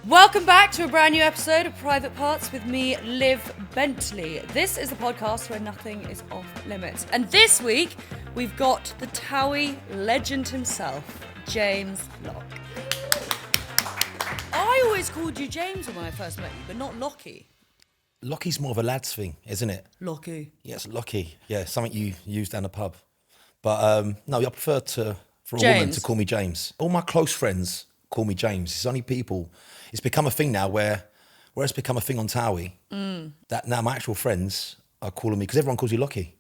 Welcome back to a brand new episode of Private Parts with me, Liv Bentley. This is the podcast where nothing is off limits. And this week, we've got the TOWIE legend himself, James Locke. I always called you James when I first met you, but not Lockie. Lockie's more of a lad's thing, isn't it? Lockie. Yes, Lockie. Yeah, something you use down the pub. But no, I prefer for a woman to call me James. All my close friends call me James. It's only people. It's become a thing now where it's become a thing on TOWIE, that now my actual friends are calling me, because everyone calls you Lockie.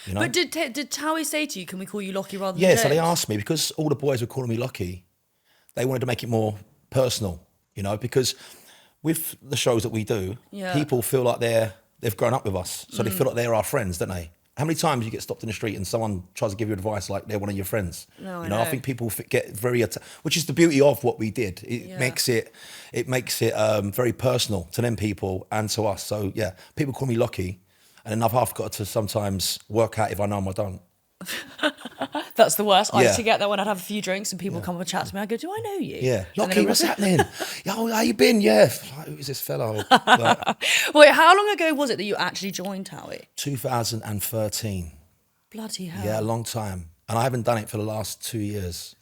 You know? But did TOWIE say to you, can we call you Lockie rather than James? Yeah, so they asked me, because all the boys were calling me Lockie, they wanted to make it more personal, you know, because with the shows that we do, people feel like they've grown up with us. So they feel like they're our friends, don't they? How many times you get stopped in the street and someone tries to give you advice like they're one of your friends? No, I know. I think people get very, which is the beauty of what we did. It makes it very personal to them people and to us. So yeah, people call me Lockie, and then I've half got to sometimes work out if I know them or don't. That's the worst. I used to get that when I'd have a few drinks and people come and chat to me. I go, do I know you? Yeah. Lockie, what's happening? Yo, how you been? Yeah. Who's this fellow? Wait, how long ago was it that you actually joined TOWIE? 2013. Bloody hell. Yeah, a long time. And I haven't done it for the last 2 years.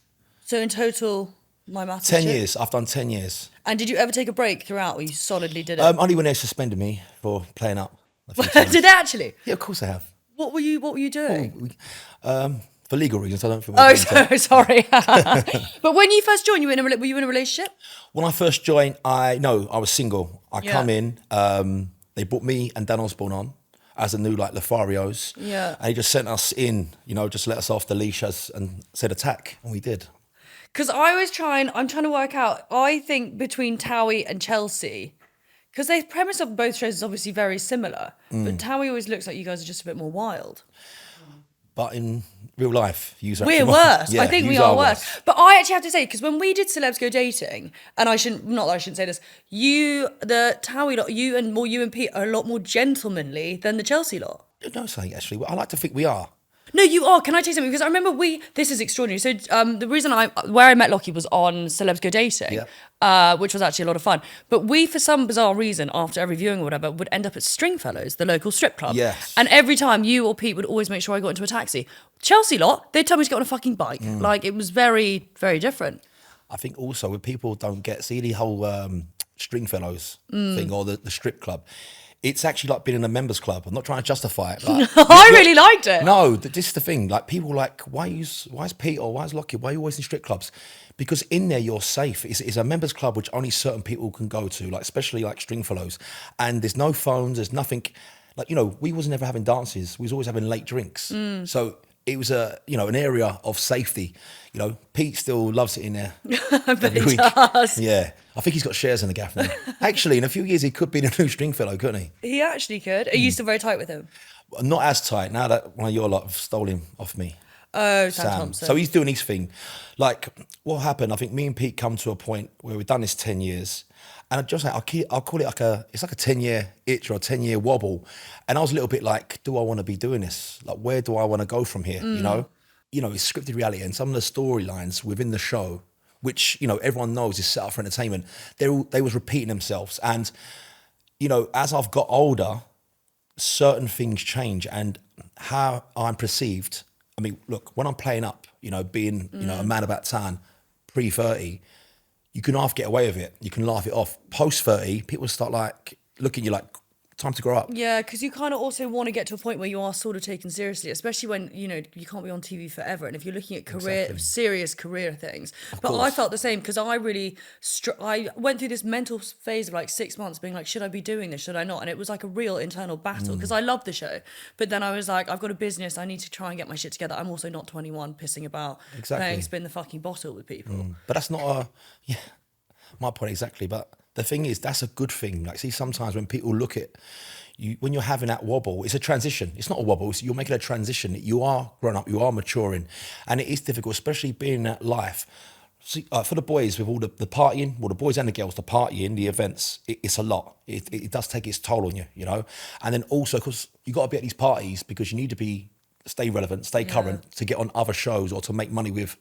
So in total, my maths is 10 shit. years. I've done 10 years. And did you ever take a break throughout or you solidly did it? Only when they suspended me for playing up a few times. Did they actually? Yeah, of course I have. What were you doing? For legal reasons, I don't think. Sorry. But when you first joined, were you in a relationship? When I first joined, I was single. I come in, they brought me and Dan Osborne on as the new Lotharios. Yeah. And he just sent us in, just let us off the leash and said attack, and we did. Because I'm trying to work out, I think between TOWIE and Chelsea, because the premise of both shows is obviously very similar, but TOWIE always looks like you guys are just a bit more wild. But in real life, we're worse. I think we are worse. But I actually have to say, because when we did Celebs Go Dating, and I shouldn't say this, the TOWIE lot, you and Pete are a lot more gentlemanly than the Chelsea lot. No, saying actually, I like to think we are. No, you are. Can I tell you something? Because I remember this is extraordinary. So the reason where I met Lockie was on Celebs Go Dating, which was actually a lot of fun. But we, for some bizarre reason, after every viewing or whatever, would end up at Stringfellows, the local strip club. Yes. And every time you or Pete would always make sure I got into a taxi. Chelsea lot, they'd tell me to get on a fucking bike. It was very, very different. I think also when people don't see the whole Stringfellows thing or the strip club, it's actually like being in a members club. I'm not trying to justify it. I really liked it. No, this is the thing. People why is Pete or why is Lockie? Why are you always in strip clubs? Because in there you're safe. It's a members club which only certain people can go to, especially Stringfellows. And there's no phones. There's nothing. We wasn't ever having dances. We was always having late drinks. So it was an area of safety. Pete still loves it in there. But he does. Yeah. I think he's got shares in the gaff now. Actually, in a few years, he could be the new Stringfellow, couldn't he? He actually could. Are you still very tight with him? Not as tight, now that one of your lot have stolen him off me. Oh, Sam Thompson. So he's doing his thing. What happened, I think me and Pete come to a point where we've done this 10 years. And I'll call it it's like a 10-year itch or a 10-year wobble. And I was a little bit like, do I want to be doing this? Where do I want to go from here, you know? It's scripted reality, and some of the storylines within the show, which, everyone knows is set up for entertainment, they was repeating themselves. And, as I've got older, certain things change, and how I'm perceived. I mean, look, when I'm playing up, being, a man about town, pre-30, you can half get away with it. You can laugh it off. Post-30, people start looking at you like, time to grow up. Yeah, because you kind of also want to get to a point where you are sort of taken seriously, especially when, you can't be on TV forever. And if you're looking at serious career things. But I felt the same, because I really, I went through this mental phase of 6 months being like, should I be doing this? Should I not? And it was like a real internal battle, because I love the show. But then I was like, I've got a business. I need to try and get my shit together. I'm also not 21 pissing about playing spin the fucking bottle with people. But that's not my point exactly. But the thing is, that's a good thing. See, sometimes when people look at you, when you're having that wobble, it's a transition. It's not a wobble. You're making a transition. You are grown up. You are maturing. And it is difficult, especially being in that life. See, for the boys, with all the partying, the boys and the girls, the partying, the events, it's a lot. It does take its toll on you, And then also, because you got to be at these parties because you need to stay relevant, stay current to get on other shows or to make money with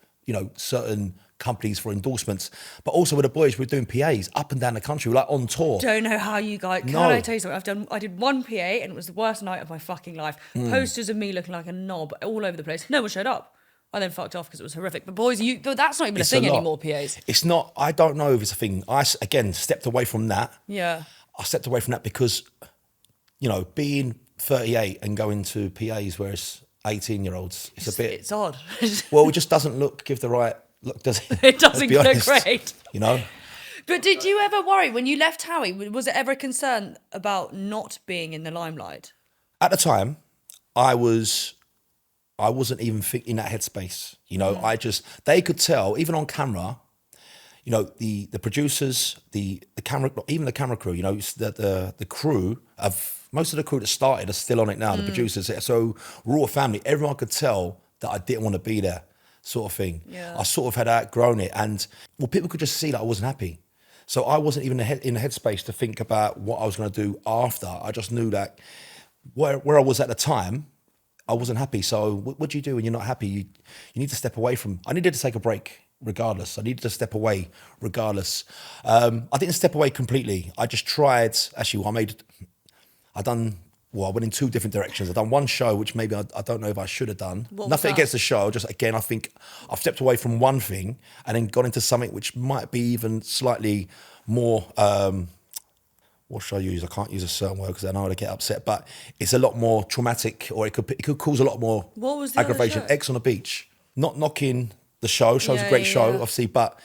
certain companies for endorsements. But also with the boys, we're doing PAs up and down the country. We're like on tour. Don't know how you guys. Can I tell you something? I did one PA and it was the worst night of my fucking life. Posters of me looking like a knob all over the place. No one showed up. I then fucked off because it was horrific. But boys, that's not even a thing anymore, PAs. It's not, I don't know if it's a thing. I, again, stepped away from that. Yeah. I stepped away from that because, being 38 and going to PAs where it's 18-year-olds, It's odd. Well, it just doesn't give the right look, does it? It doesn't look great. But did you ever worry when you left TOWIE? Was it ever a concern about not being in the limelight? At the time, I wasn't even in that headspace. They could tell, even on camera, the producers, the camera, even the camera crew, the crew of most of the crew that started are still on it now, the producers. So we're all a family. Everyone could tell that I didn't want to be there, sort of thing. Yeah. I sort of had outgrown it. And people could just see that I wasn't happy. So I wasn't even in the headspace to think about what I was going to do after. I just knew that where I was at the time, I wasn't happy. So what do you do when you're not happy? You need to step away from. I needed to take a break regardless. I needed to step away regardless. I didn't step away completely. I just tried. Actually, I went in two different directions. I've done one show, which maybe I don't know if I should have done. Nothing against the show. Just, again, I think I've stepped away from one thing and then gone into something which might be even slightly more, what should I use? I can't use a certain word because I know how to get upset, but it's a lot more traumatic, or it could cause a lot more aggravation. Ex on the Beach. Not knocking the show. Show's a great show, obviously, but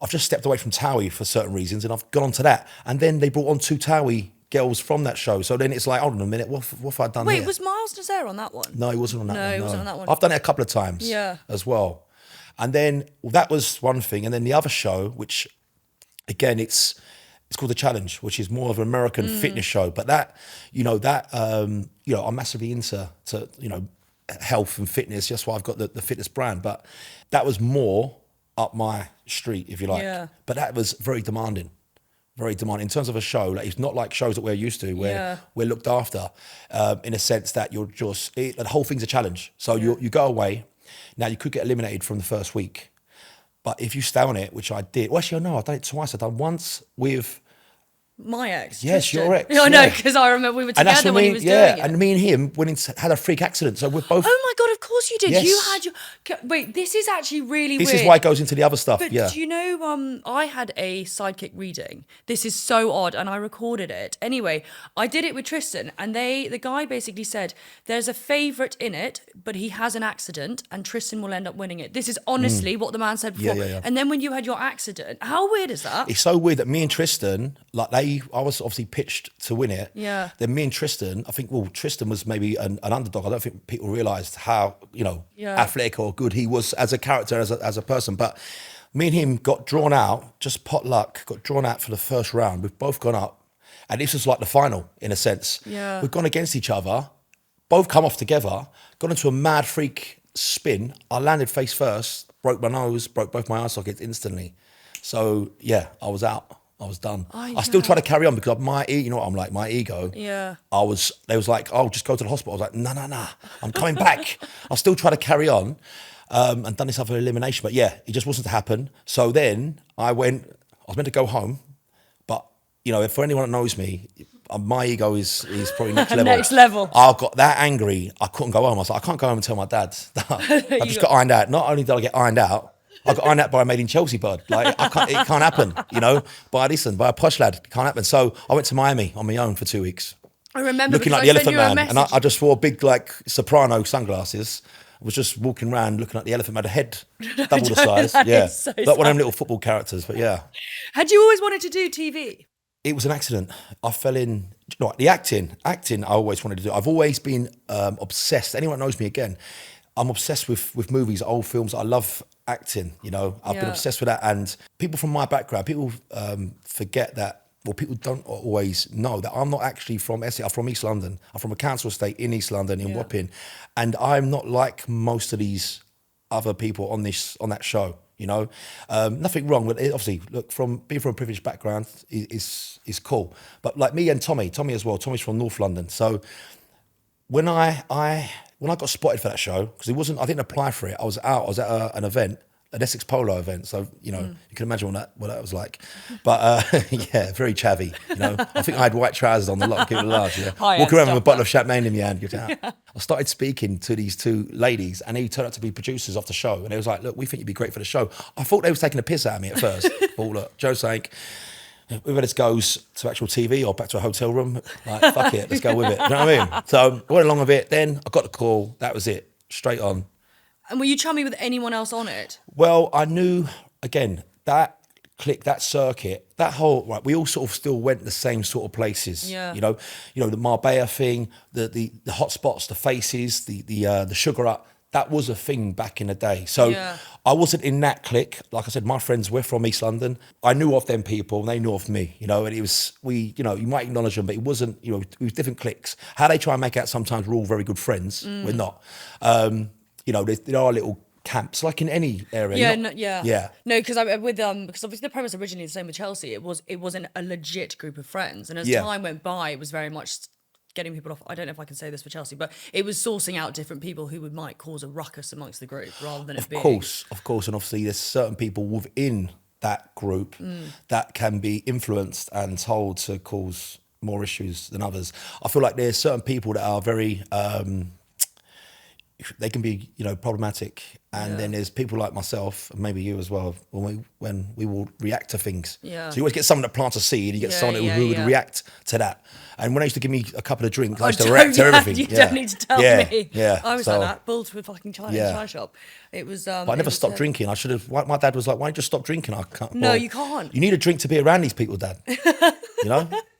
I've just stepped away from TOWIE for certain reasons and I've gone on to that. And then they brought on two TOWIE girls from that show. So then it's like, hold on a minute, what have I done here? Wait, was Miles Nazaire on that one? No, he wasn't on that one. No, he wasn't on that one. I've done it a couple of times as well. And then that was one thing. And then the other show, which again, it's called The Challenge, which is more of an American fitness show. But that, I'm massively into health and fitness. That's why I've got the fitness brand. But that was more up my street, if you like. Yeah. But that was very demanding. Very demanding in terms of a show. Like, it's not like shows that we're used to, where we're looked after, in a sense that you're just the whole thing's a challenge. So you go away. Now you could get eliminated from the first week, but if you stay on it, which I did. Well, actually, no, I've done it twice. I've done once with my ex. Yes, Tristan. your ex. I know, because I remember we were together when he was doing it. And me and him had a freak accident. So we're both. Oh my God, of course you did. Yes. You had your. Wait, this is actually really weird. This is why it goes into the other stuff. But do you know, I had a sidekick reading. This is so odd, and I recorded it. Anyway, I did it with Tristan, and the guy basically said, there's a favourite in it, but he has an accident, and Tristan will end up winning it. This is honestly what the man said before. Yeah. And then when you had your accident, how weird is that? It's so weird that me and Tristan, I was obviously pitched to win it. Yeah. Then me and Tristan, I think, Tristan was maybe an underdog. I don't think people realised how, athletic or good he was as a character, as a person. But me and him got drawn out, just pot luck, got drawn out for the first round. We've both gone up. And this was like the final, in a sense. Yeah. We've gone against each other, both come off together, got into a mad freak spin. I landed face first, broke my nose, broke both my eye sockets instantly. So, yeah, I was out. I was done. I still try to carry on because my ego. Yeah. They was like, oh, just go to the hospital. I was like, no, I'm coming back. I still try to carry on and done this other elimination. But yeah, it just wasn't to happen. So then I was meant to go home. But, for anyone that knows me, my ego is probably next level. Next level. I got that angry. I couldn't go home. I was like, I can't go home and tell my dad. I just got ironed out. Not only did I get ironed out, I got ironed out by a made in Chelsea bird. Like, it can't happen, by a posh lad. It can't happen. So I went to Miami on my own for 2 weeks. I remember looking like the Elephant Man. And I just wore big, soprano sunglasses. I was just walking around looking like the Elephant Man, a head double the size. Yeah. So like one of them little football characters, but yeah. Had you always wanted to do TV? It was an accident. I fell in, the acting I always wanted to do. I've always been obsessed. Anyone that knows me, again, I'm obsessed with movies, old films. I love acting, I've been obsessed with that. And people from my background, people forget that, people don't always know that I'm not actually from Essex. I'm from East London. I'm from a council estate in East London, in Wapping. And I'm not like most of these other people on that show, Nothing wrong with it. Obviously, look, being from a privileged background is cool. But like me and Tommy as well, Tommy's from North London. So when I got spotted for that show, because I didn't apply for it. I was at an event an Essex polo event. So, you know, you can imagine what that was like. But yeah, very chavvy. You know, I think I had white trousers on, the lot of people large. Yeah. Walking around with a bottle of champagne in my hand. I started speaking to these two ladies, and they turned out to be producers of the show. And they was like, look, we think you'd be great for the show. I thought they was taking a piss out of me at first. I thought, look, Joe Sank, whether this goes to actual TV or back to a hotel room, like, fuck it, let's go with it. Do you know what I mean? So I went along with it. Then I got the call. That was it. Straight on. And were you chummy with anyone else on it? Well, I knew, again, that clique, that circuit, that whole, right, we all sort of still went the same sort of places. Yeah. You know, the Marbella thing, the hot spots, the faces, the Sugar Up. That was a thing back in the day. So I wasn't in that clique. Like I said, my friends were from East London. I knew of them people and they knew of me, you know, and it was, you might acknowledge them, but it wasn't, we were different cliques. How they try and make out sometimes we're all very good friends. We're not. There are little camps, like in any area. Yeah. No, because because obviously the premise originally the same with Chelsea. It wasn't a legit group of friends, and as time went by, it was very much getting people off. I don't know if I can say this for Chelsea, but it was sourcing out different people who might cause a ruckus amongst the group rather than Of course, and obviously there's certain people within that group that can be influenced and told to cause more issues than others. I feel like there's certain people that are very they can be, problematic. And then there's people like myself, and maybe you as well, when we will react to things. Yeah. So you always get someone that plants a seed, you get someone who would react to that. And when they used to give me a couple of drinks, I used to react to everything. You don't need to tell me. Yeah. I was like that, bulled to a fucking chai shop. It was. But I never stopped drinking. I should have. My dad was like, "Why don't you just stop drinking?" I can't. No, you can't. You need a drink to be around these people, Dad.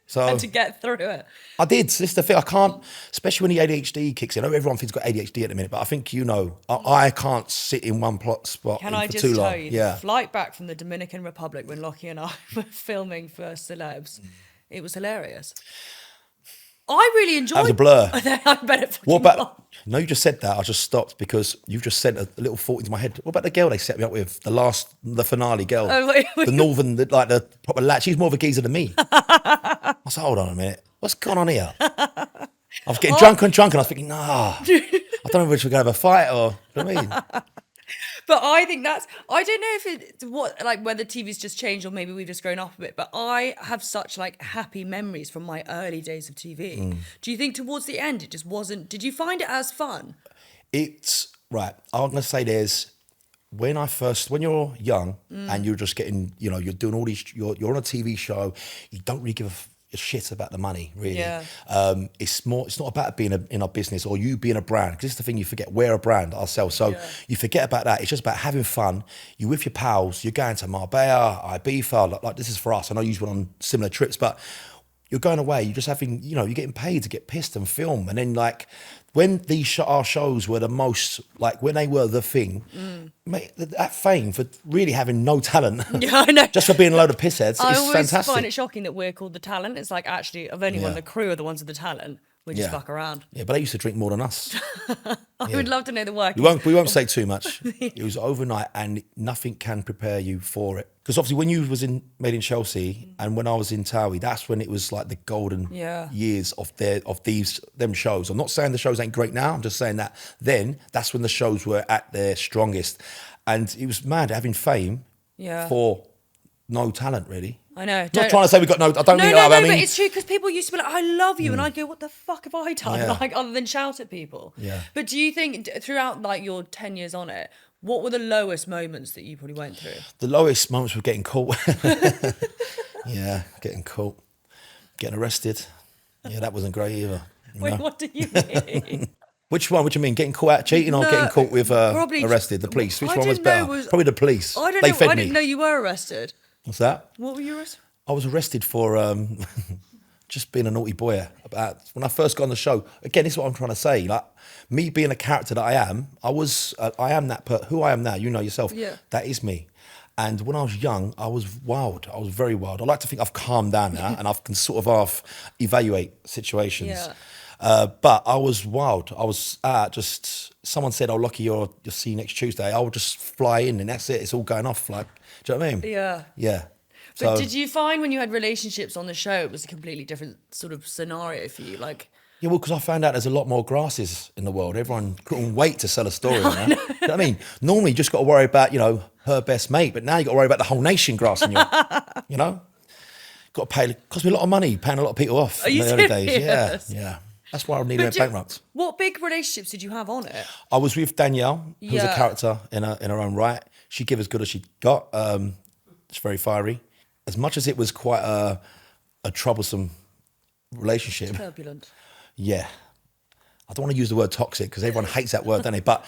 So and to get through it. I did. This is the thing. I can't, especially when the ADHD kicks in. I know everyone thinks got ADHD at the minute, but I think I can't sit in one spot Can I for just too long. tell you, the flight back from the Dominican Republic when Lockie and I were filming for Celebs, it was hilarious. I really enjoyed it. That was a blur. I better fucking What about, no, you just said that. I just stopped because you've just sent a little thought into my head. What about the girl they set me up with? The finale girl. Oh, wait. The northern, the proper lad. She's more of a geezer than me. I was like, hold on a minute. What's going on here? I was getting drunk and I was thinking, nah. I don't know if we're going to have a fight or, you know what I mean? But I think I don't know if it's whether TV's just changed or maybe we've just grown up a bit, but I have such happy memories from my early days of TV. Do you think towards the end it just wasn't, did you find it as fun? It's, right, I'm going to say when you're young and you're just getting, you're doing all these, you're on a TV show, you don't really give a shit about the money, really. Yeah. It's not about being in a business or you being a brand, because this is the thing you forget. We're a brand ourselves, so you forget about that. It's just about having fun. You're with your pals. You're going to Marbella, Ibiza. Like this is for us. I know you went on similar trips, but you're going away. You're just having, you're getting paid to get pissed and film. And then when our shows were the most, when they were the thing, mate, that fame for really having no talent, yeah, I know, just for being a load of pissheads, is fantastic. I always find it shocking that we're called the talent. It's actually, of anyone, the crew are the ones with the talent. We just fuck around. Yeah, but they used to drink more than us. I would love to know the work. We won't say too much. It was overnight, and nothing can prepare you for it. Because obviously, when you was made in Chelsea, and when I was in TOWIE, that's when it was the golden years of them shows. I'm not saying the shows ain't great now. I'm just saying that then that's when the shows were at their strongest, and it was mad having fame for no talent, really. I know. I'm not trying to say we got no. I don't mean that. I mean, but it's true because people used to be like, "I love you," and I'd go, "What the fuck have I done?" Other than shout at people. Yeah. But do you think throughout your 10 years on it, what were the lowest moments that you probably went through? The lowest moments were getting caught. Yeah, getting caught, getting arrested. Yeah, that wasn't great either. Wait, what do you mean? Which one? What do you mean? Getting caught out cheating or getting caught with arrested? The police. Which one was better? Probably the police. I don't know. I didn't know you were arrested. What's that? What were you arrested? I was arrested for just being a naughty boy. When I first got on the show. Again, this is what I'm trying to say. Me being a character that I am, I am that. Who I am now, you know yourself. Yeah. That is me. And when I was young, I was wild. I was very wild. I like to think I've calmed down now and I can sort of evaluate situations. Yeah. But I was wild. I was someone said, "Oh, Lockie, you'll see you next Tuesday." I would just fly in and that's it. It's all going off. Do you know what I mean? Yeah. Yeah. But did you find when you had relationships on the show, it was a completely different sort of scenario for you? Yeah, well, because I found out there's a lot more grasses in the world. Everyone couldn't wait to sell a story. You know what I mean? Normally, you just got to worry about, her best mate. But now you got to worry about the whole nation grassing you up, you know? Got to pay, cost me a lot of money, paying a lot of people off in the early days. Yeah, yeah. That's why I nearly went bankrupt. What big relationships did you have on it? I was with Danielle, who was a character in her own right. She gave as good as she got. It's very fiery. As much as it was quite a troublesome relationship. Turbulent. Yeah. I don't want to use the word toxic because everyone hates that word, don't they? But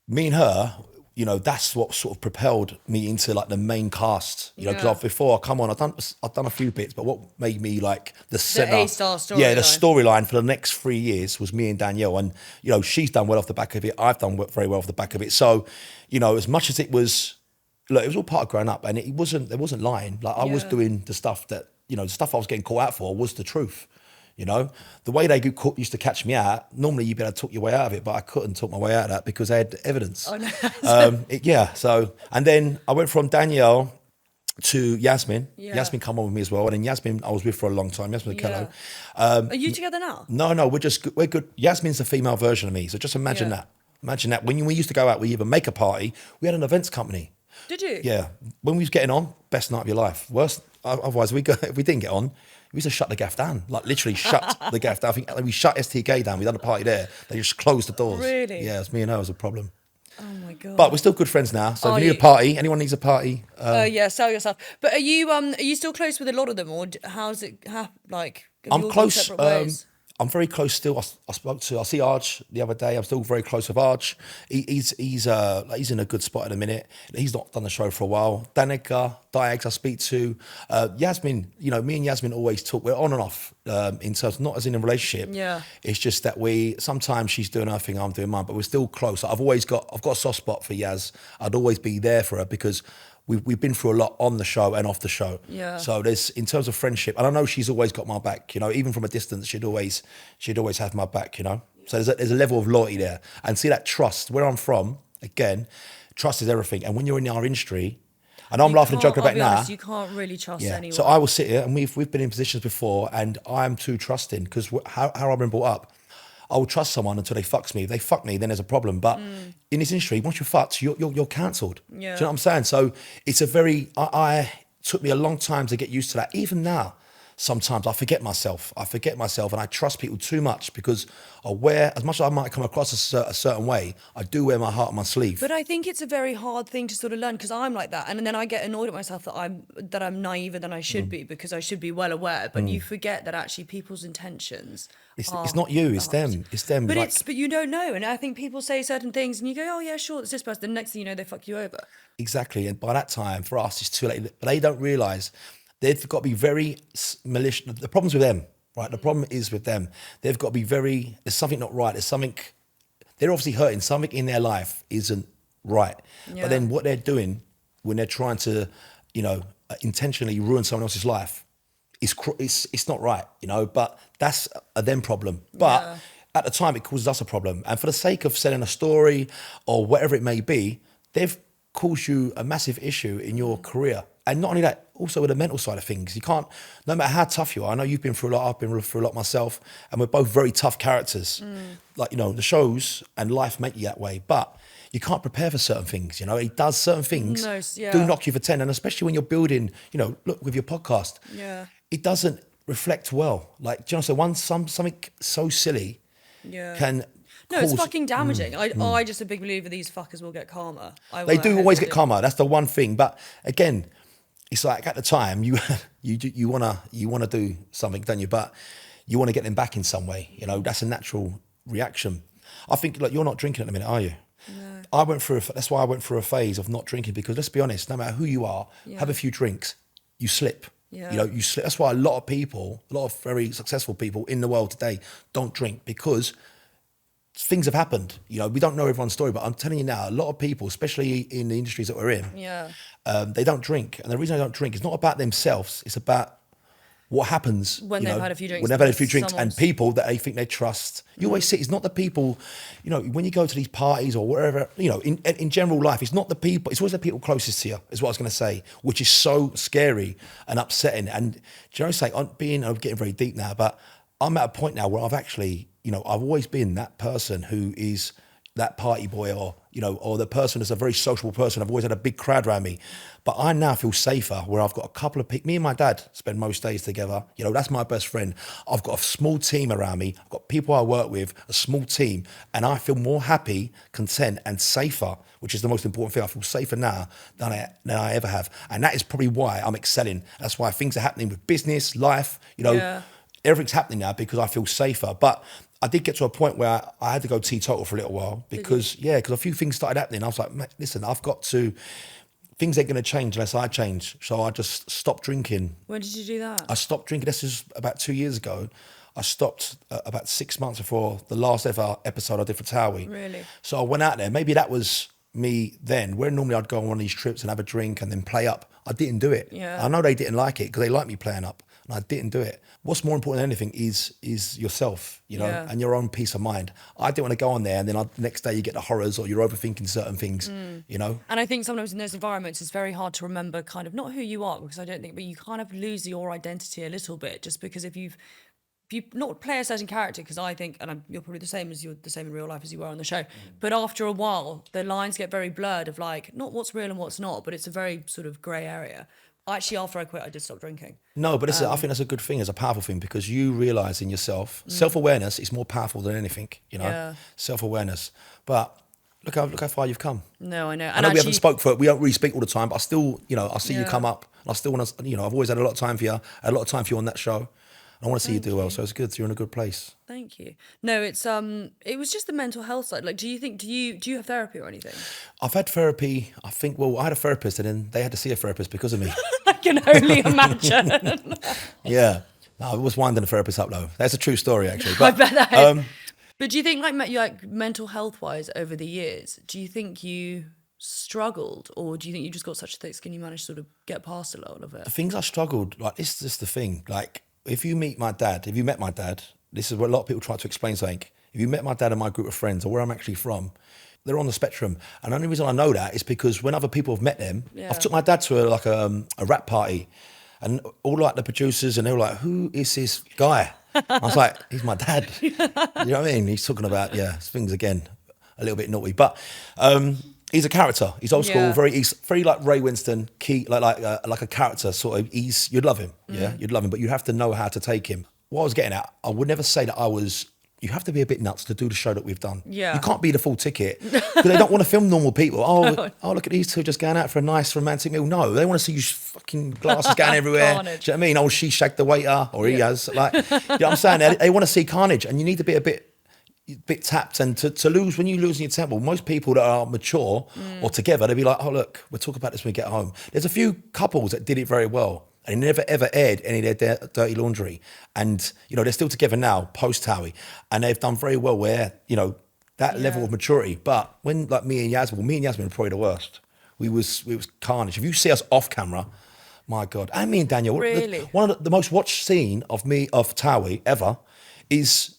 me and her, you know, that's what sort of propelled me into like the main cast. You know, because before I come on, I've done a few bits, but what made me like the center, A-star storyline. Yeah, the storyline for the next 3 years was me and Danielle, and you know, she's done well off the back of it. I've done very well off the back of it. So, you know, as much as it was, look, it was all part of growing up, and it wasn't lying. Like I was doing the stuff that, you know, the stuff I was getting caught out for was the truth. You know, the way they used to catch me out, normally you'd be able to talk your way out of it, but I couldn't talk my way out of that because I had evidence. Oh, no. So, and then I went from Danielle to Yasmin. Yasmin come on with me as well. And then Yasmin, I was with for a long time, Yasmin Kello. Are you together now? No, we're good. Yasmin's the female version of me. So just imagine that. Imagine that. When we used to go out, we either make a party, we had an events company. Did you? Yeah. When we was getting on, best night of your life. Worst, otherwise if we didn't get on, we used to shut the gaff down, like literally shut the gaff down. I think we shut STK down. We done a party there. They just closed the doors. Really? Yeah, it's me and her was a problem. Oh my God. But we're still good friends now. So if you need a party, anyone needs a party. Yeah, sell yourself. But are you still close with a lot of them, or how's it like? Have you I'm all gone close. separate ways? I'm very close still. I see Arj the other day. I'm still very close with Arj. He's in a good spot at the minute. He's not done the show for a while. Danica, Diags I speak to. Yasmin, you know, me and Yasmin always talk. We're on and off in terms, not as in a relationship. Yeah. It's just that sometimes she's doing her thing, I'm doing mine, but we're still close. I've got a soft spot for Yaz. I'd always be there for her because we've been through a lot on the show and off the show. Yeah. So there's, in terms of friendship, and I know she's always got my back, you know, even from a distance, she'd always have my back, you know. So there's a level of loyalty there. And see that trust, where I'm from, again, trust is everything. And when you're in our industry, I know I'm laughing and joking about it now. You can't really trust anyone. So I will sit here, and we've been in positions before, and I'm too trusting because how I've been brought up. I will trust someone until they fucks me. If they fuck me, then there's a problem. But in this industry, once you're fucked, you're cancelled. Yeah. Do you know what I'm saying? So it's a very, I took me a long time to get used to that. Even now, sometimes I forget myself and I trust people too much because as much as I might come across a certain way, I do wear my heart on my sleeve. But I think it's a very hard thing to sort of learn because I'm like that, and then I get annoyed at myself that I'm naiver than I should be because I should be well aware. But you forget that actually people's intentions. It's not you, it's them. It's them. But you don't know, and I think people say certain things, and you go, "Oh yeah, sure, it's this person." The next thing you know, they fuck you over. Exactly, and by that time, for us, it's too late. But they don't realise they've got to be very malicious. The problem's with them, right? The problem is with them. They've got to be there's something not right. There's something, they're obviously hurting. Something in their life isn't right. Yeah. But then what they're doing when they're trying to, you know, intentionally ruin someone else's life, it's not right, you know, but that's a them problem. But at the time, it causes us a problem. And for the sake of selling a story or whatever it may be, they've caused you a massive issue in your career. And not only that, also with the mental side of things. You can't, no matter how tough you are, I know you've been through a lot, I've been through a lot myself, and we're both very tough characters. Like, you know, the shows and life make you that way. But you can't prepare for certain things, you know. It does certain things do knock you for 10. And especially when you're building, you know, look with your podcast. Yeah. It doesn't reflect well. Like, do you know, something so silly can No, it's fucking damaging. I just a big believer these fuckers will get karma. They do always get karma. That's the one thing. But again, it's like at the time you wanna do something, don't you? But you want to get them back in some way. You know, that's a natural reaction. I think, like, you're not drinking at the minute, are you? No. That's why I went through a phase of not drinking, because let's be honest, no matter who you are, have a few drinks, you slip. Yeah. You know, you slip. That's why a lot of very successful people in the world today don't drink, because things have happened. You know, we don't know everyone's story, but I'm telling you now, a lot of people, especially in the industries that we're in, they don't drink. And the reason they don't drink is not about themselves, it's about what happens when they've had a few drinks. When they've had a few drinks and people that they think they trust. You always see, it's not the people, you know, when you go to these parties or wherever, you know, in general life, it's not the people, it's always the people closest to you, is what I was going to say, which is so scary and upsetting. And do you know, it's like, I'm getting very deep now, but I'm at a point now where I've actually, you know, I've always been that person who is that party boy, or or the person that's a very sociable person. I've always had a big crowd around me, but I now feel safer where I've got a couple of people. Me and my dad spend most days together. That's my best friend. I've got a small team around me. I've got people I work with, a small team, and I feel more happy, content, and safer, which is the most important thing. I feel safer now than I ever have, and that is probably why I'm excelling. That's why things are happening with business, life. Everything's happening now because I feel safer. But I did get to a point where I had to go teetotal for a little while because a few things started happening. I was like, listen, things ain't going to change unless I change. So I just stopped drinking. When did you do that? I stopped drinking. This was about 2 years ago. I stopped about 6 months before the last ever episode I did for TOWIE. Really? So I went out there. Maybe that was me then, where normally I'd go on one of these trips and have a drink and then play up. I didn't do it. Yeah. I know they didn't like it because they like me playing up, and I didn't do it. What's more important than anything is yourself, and your own peace of mind. I didn't want to go on there and then the next day you get the horrors or you're overthinking certain things, And I think sometimes in those environments it's very hard to remember kind of not who you are, because I don't think, but you kind of lose your identity a little bit, just because if you not play a certain character, because I think, and you're probably you're the same in real life as you were on the show, but after a while the lines get very blurred of like not what's real and what's not, but it's a very sort of grey area. Actually, after I quit, I did stop drinking. No, but I think that's a good thing, it's a powerful thing, because you realise in yourself, self-awareness is more powerful than anything, self-awareness. But look how far you've come. No, I know. I know we don't really speak all the time, but I still, I see you come up, and I still want to, I've always had a lot of time for you. I had a lot of time for you on that show. I want to see you do well, so it's good. So you're in a good place. Thank you. No, it was just the mental health side. Like, do you have therapy or anything? I've had therapy. I had a therapist, and then they had to see a therapist because of me. I can only imagine. Yeah. No, I was winding the therapist up though. That's a true story, actually. But, I bet that is. But do you think, like mental health wise, over the years, do you think you struggled, or do you think you just got such a thick skin you managed to sort of get past a lot of it? The things I struggled, like, this is just the thing. Like, if you met my dad, this is what a lot of people try to explain something. If you met my dad and my group of friends, or where I'm actually from, they're on the spectrum. And the only reason I know that is because when other people have met them, I've took my dad to a rap party, and all like the producers, and they were like, who is this guy? I was like, he's my dad. You know what I mean? He's talking about, things again, a little bit naughty. But he's a character. He's old school, very like Ray Winston, like a character sort of. You'd love him, you'd love him, but you have to know how to take him. What I was getting at, I would never say that you have to be a bit nuts to do the show that we've done. Yeah. You can't be the full ticket, because they don't want to film normal people. Oh, look at these two just going out for a nice romantic meal. No, they want to see you fucking glasses going everywhere. Carnage. Do you know what I mean? Oh, she shagged the waiter, or he has. Like, you know what I'm saying? They want to see carnage, and you need to be a bit tapped, and to lose, when you lose in your temple, most people that are mature or together, they'll be like, oh look, we'll talk about this when we get home. There's a few couples that did it very well, and they never ever aired any of their dirty laundry, and they're still together now post TOWIE, and they've done very well where that level of maturity. But when like me and Yasmin are probably the worst. We was carnage. If you see us off camera, my God, and me and Daniel, really? One of the most watched scene of TOWIE ever is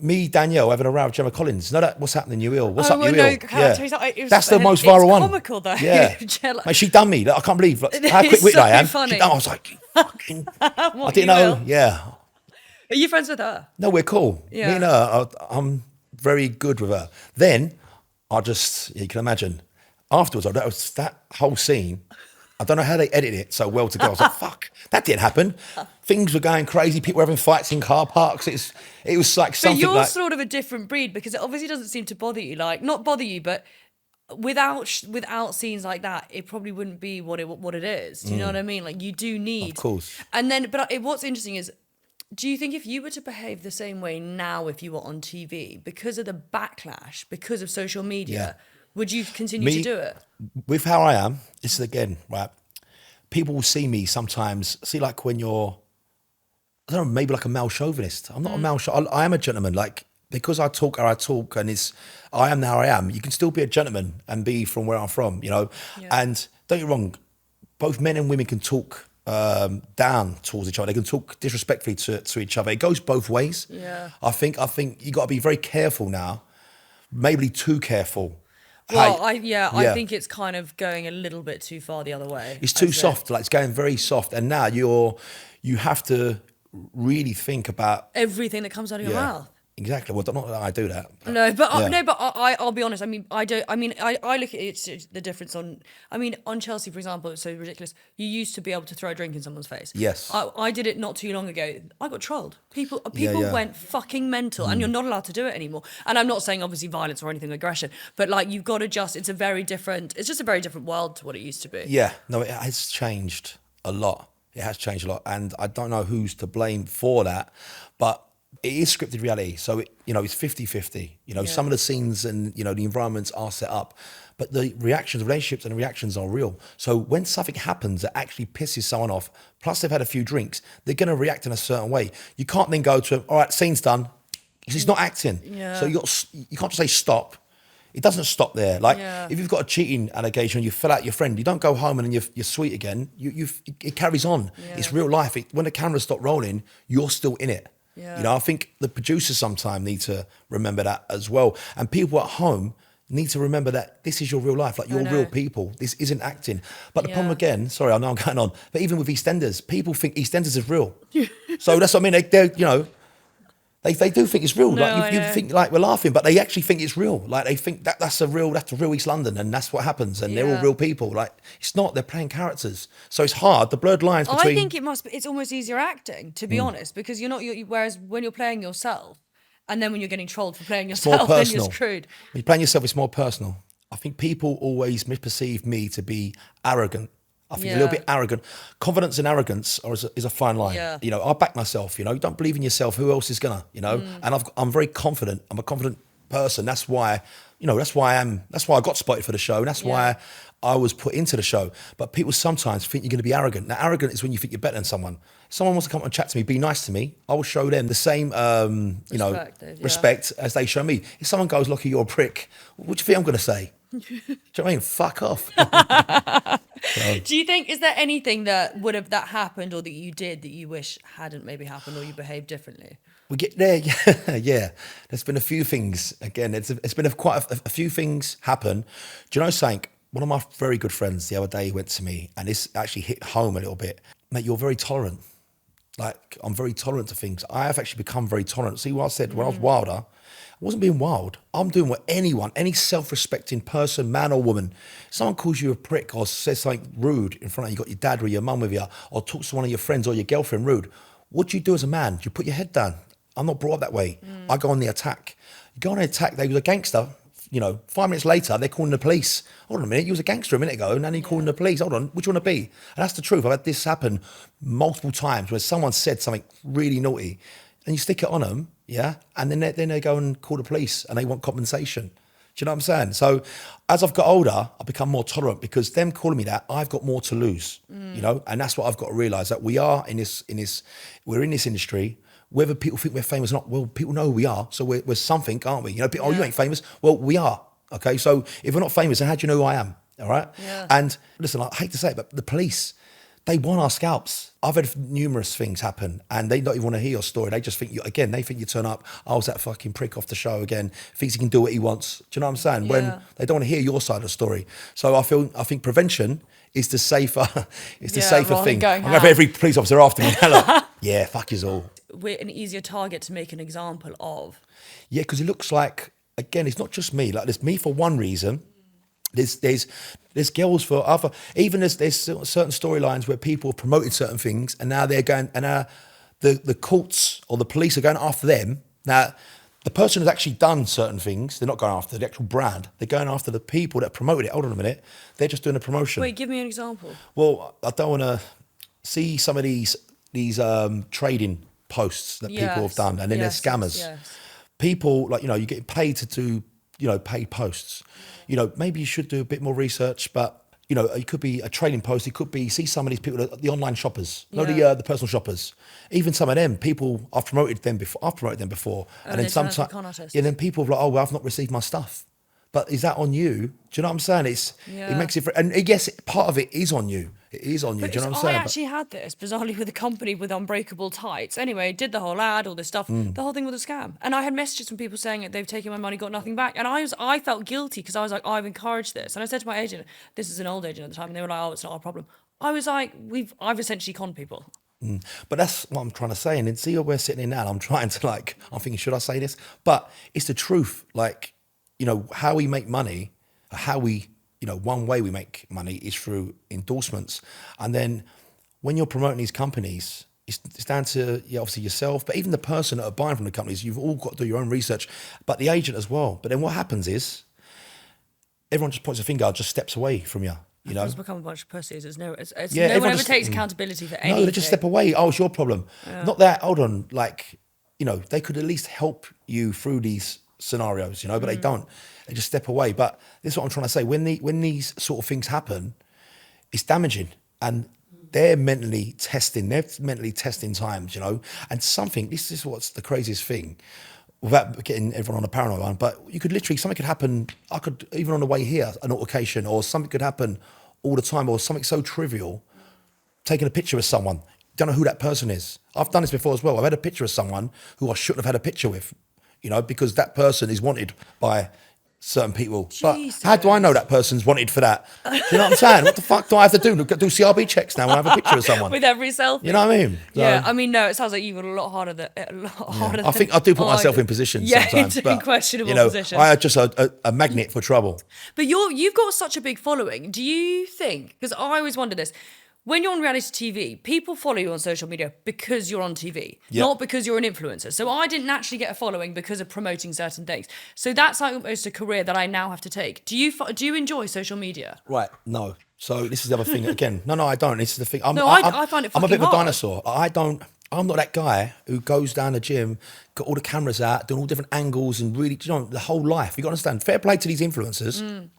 me, Danielle, having a row with Gemma Collins. No, what's happening? You ill? What's up? You ill? That's the most viral one. It's comical though. Yeah, mate, she done me. I can't believe how quick-witted I am. Funny. I was like, fucking. I didn't know. Yeah. Are you friends with her? No, we're cool. Yeah. Me and her, I'm very good with her. Then you can imagine. Afterwards, that whole scene. I don't know how they edited it so well together. I was like, fuck, that didn't happen. Things were going crazy. People were having fights in car parks. It was like something. But you're sort of a different breed, because it obviously doesn't seem to bother you. Like, not bother you, but without scenes like that, it probably wouldn't be what it is. Do you know what I mean? Like, you do need. Of course. And then, what's interesting is, do you think if you were to behave the same way now if you were on TV, because of the backlash, because of social media, would you continue to do it? With how I am, this is again, right? People will see me sometimes, like when you're, I don't know, maybe like a male chauvinist. I'm not a male I am a gentleman. Like, because I talk how I talk, and I am how I am, you can still be a gentleman and be from where I'm from, Yeah. And don't get me wrong, both men and women can talk down towards each other. They can talk disrespectfully to each other. It goes both ways. Yeah. I think you got to be very careful now, maybe too careful. Well, I think it's kind of going a little bit too far the other way. It's too soft, like it's going very soft, and now you have to really think about everything that comes out of your mouth. Exactly. Well, not that I do that. But, No, but yeah. I'll be honest. I mean, I don't. I mean, I look at it's the difference on. I mean, on Chelsea, for example, it's so ridiculous. You used to be able to throw a drink in someone's face. Yes. I did it not too long ago. I got trolled. People Yeah. went fucking mental, and you're not allowed to do it anymore. And I'm not saying obviously violence or anything aggression, but like you've got to just. It's a very different. It's just a very different world to what it used to be. Yeah. No, it has changed a lot. It has changed a lot, and I don't know who's to blame for that, but it is scripted reality. So, it's 50-50. Some of the scenes and, the environments are set up, but the reactions, relationships and the reactions are real. So when something happens that actually pisses someone off, plus they've had a few drinks, they're going to react in a certain way. You can't then go to, all right, scene's done, because he's not acting. Yeah. So you can't just say stop. It doesn't stop there. Like if you've got a cheating allegation and you fill out your friend, you don't go home and then you're sweet again. It carries on. Yeah. It's real life. When the cameras stop rolling, you're still in it. Yeah. I think the producers sometimes need to remember that as well. And people at home need to remember that this is your real life. Like, you're real people. This isn't acting. But the problem again, sorry, I know I'm going on, but even with EastEnders, people think EastEnders is real. So that's what I mean. They do think it's real. No, like you think like we're laughing, but they actually think it's real. Like they think that's a real East London, and that's what happens. And they're all real people. Like, it's not. They're playing characters, so it's hard. The blurred lines between. I think it's almost easier acting, to be honest, because you're not. Whereas when you're playing yourself, and then when you're getting trolled for playing It's more yourself, then personal. you're screwed. When you're playing yourself, it's more personal. I think people always misperceive me to be arrogant. I think a little bit arrogant. Confidence and arrogance is a fine line. Yeah. I back myself. You don't believe in yourself. Who else is gonna? And I'm very confident. I'm a confident person. That's why. That's why I am. That's why I got spotted for the show. And that's why I was put into the show. But people sometimes think you're going to be arrogant. Now, arrogant is when you think you're better than someone. If someone wants to come up and chat to me, be nice to me, I will show them the same, respect as they show me. If someone goes, "Lockie, you're a prick," what do you think I'm going to say? Do you know what I mean? Fuck off. Do you think, is there anything that that happened or that you did that you wish hadn't maybe happened, or you behaved differently? We get there, yeah. There's been a few things. Again, it's been quite a few things happen. Do you know something? One of my very good friends the other day went to me, and this actually hit home a little bit. Mate, you're very tolerant. Like, I'm very tolerant to things. I have actually become very tolerant. See what I said? When I was wilder, I wasn't being wild. I'm doing what any self-respecting person, man or woman, someone calls you a prick or says something rude in front of you, got your dad or your mum with you, or talks to one of your friends or your girlfriend rude. What do you do as a man? You put your head down. I'm not brought up that way. I go on the attack. You go on the attack, they was a gangster. 5 minutes later, they're calling the police. Hold on a minute, you was a gangster a minute ago, and now you're calling the police. Hold on, what do you want to be? And that's the truth. I've had this happen multiple times where someone said something really naughty, and you stick it on them, and then they go and call the police, and they want compensation. Do you know what I'm saying? So as I've got older, I've become more tolerant, because them calling me that, I've got more to lose. And that's what I've got to realise, that we are we're in this industry. Whether people think we're famous or not, well, people know who we are, so we're something, aren't we? Oh, you ain't famous. Well, we are. Okay, so if we're not famous, then how do you know who I am? All right. Yeah. And listen, I hate to say it, but the police, they want our scalps. I've had numerous things happen, and they don't even want to hear your story. They just think they think you turn up. I was that fucking prick off the show again. Thinks he can do what he wants. Do you know what I'm saying? When they don't want to hear your side of the story. So I think prevention is the safer, thing. I'm gonna have every police officer after me. Yeah, fuck is all. We're an easier target to make an example of. Yeah, because it looks like, again, it's not just me. Like, there's me for one reason. There's girls for other. Even there's certain storylines where people have promoted certain things, and now they're going, and now the courts or the police are going after them. Now, the person who's actually done certain things, they're not going after the actual brand. They're going after the people that promoted it. Hold on a minute. They're just doing a promotion. Wait, give me an example. Well, I don't want to see some of these trading posts that people have done, and then they're scammers. Yes. People, like, you get paid to do, paid posts. Maybe you should do a bit more research, but it could be a trading post. It could be, see some of these people, the online shoppers, the personal shoppers. Even some of them people, I've promoted them before. And then sometimes, then people are like, oh, well, I've not received my stuff. But is that on you? Do you know what I'm saying? It makes it, and yes, part of it is on you. It is on you. Do you know what I'm saying? I actually had this, bizarrely, with a company with unbreakable tights. Anyway, did the whole ad, all this stuff. The whole thing was a scam. And I had messages from people saying that they've taken my money, got nothing back. And I felt guilty, because I was like, I've encouraged this. And I said to my agent, this is an old agent at the time, and they were like, oh, it's not our problem. I was like, I've essentially conned people. But that's what I'm trying to say. And then see where we're sitting in now. And I'm trying to I'm thinking, should I say this? But it's the truth. Like, how we make money, how we, one way we make money is through endorsements. And then when you're promoting these companies, it's down to obviously yourself, but even the person that are buying from the companies, you've all got to do your own research, but the agent as well. But then what happens is everyone just points a finger, just steps away from you. It's become a bunch of pussies. No one ever just takes accountability for anything. No, they just step away. Oh, it's your problem. Yeah. Not that. Hold on. They could at least help you through these scenarios, but they don't. They just step away. But this is what I'm trying to say. When these sort of things happen, it's damaging, and they're mentally testing. They're mentally testing times, And this is what's the craziest thing. Without getting everyone on a paranoid one, but something could happen. I could, even on the way here, an altercation, or something could happen all the time, or something so trivial, taking a picture of someone, don't know who that person is. I've done this before as well. I've had a picture of someone who I shouldn't have had a picture with, because that person is wanted by certain people. Jesus. But how do I know that person's wanted for that? Do you know what I'm saying? What the fuck do I have to do? Do CRB checks now when I have a picture of someone? With every selfie. You know what I mean? So, no, it sounds like you've got a lot harder. I think I do put myself in positions sometimes. In questionable positions. I am just a magnet for trouble. But you've got such a big following. Do you think, because I always wonder this, when you're on reality TV, people follow you on social media because you're on TV, not because you're an influencer. So I didn't naturally get a following because of promoting certain things. So that's like almost a career that I now have to take. Do you enjoy social media? Right, no. So this is the other thing again. No, I don't. This is the thing. I find it fucking I'm a bit of a hard. dinosaur. I'm not that guy who goes down the gym, got all the cameras out, doing all different angles and really, the whole life. You got to understand, fair play to these influencers.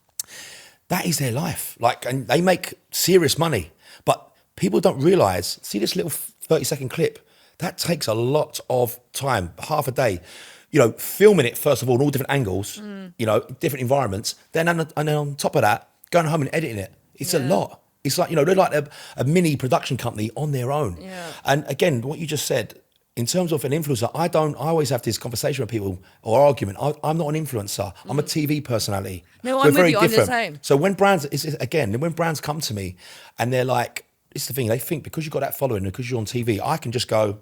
That is their life. And they make serious money. But people don't realise, see this little 30-second clip, that takes a lot of time, half a day. Filming it, first of all, in all different angles, different environments. Then on top of that, going home and editing it. It's a lot. It's like, they're like a mini production company on their own. Yeah. And again, what you just said, in terms of an influencer, I always have this conversation with people or argument. I'm not an influencer. I'm a TV personality. No, I'm with you. I'm the same. So when brands come to me and they're like, it's the thing, they think because you've got that following and because you're on TV, I can just go,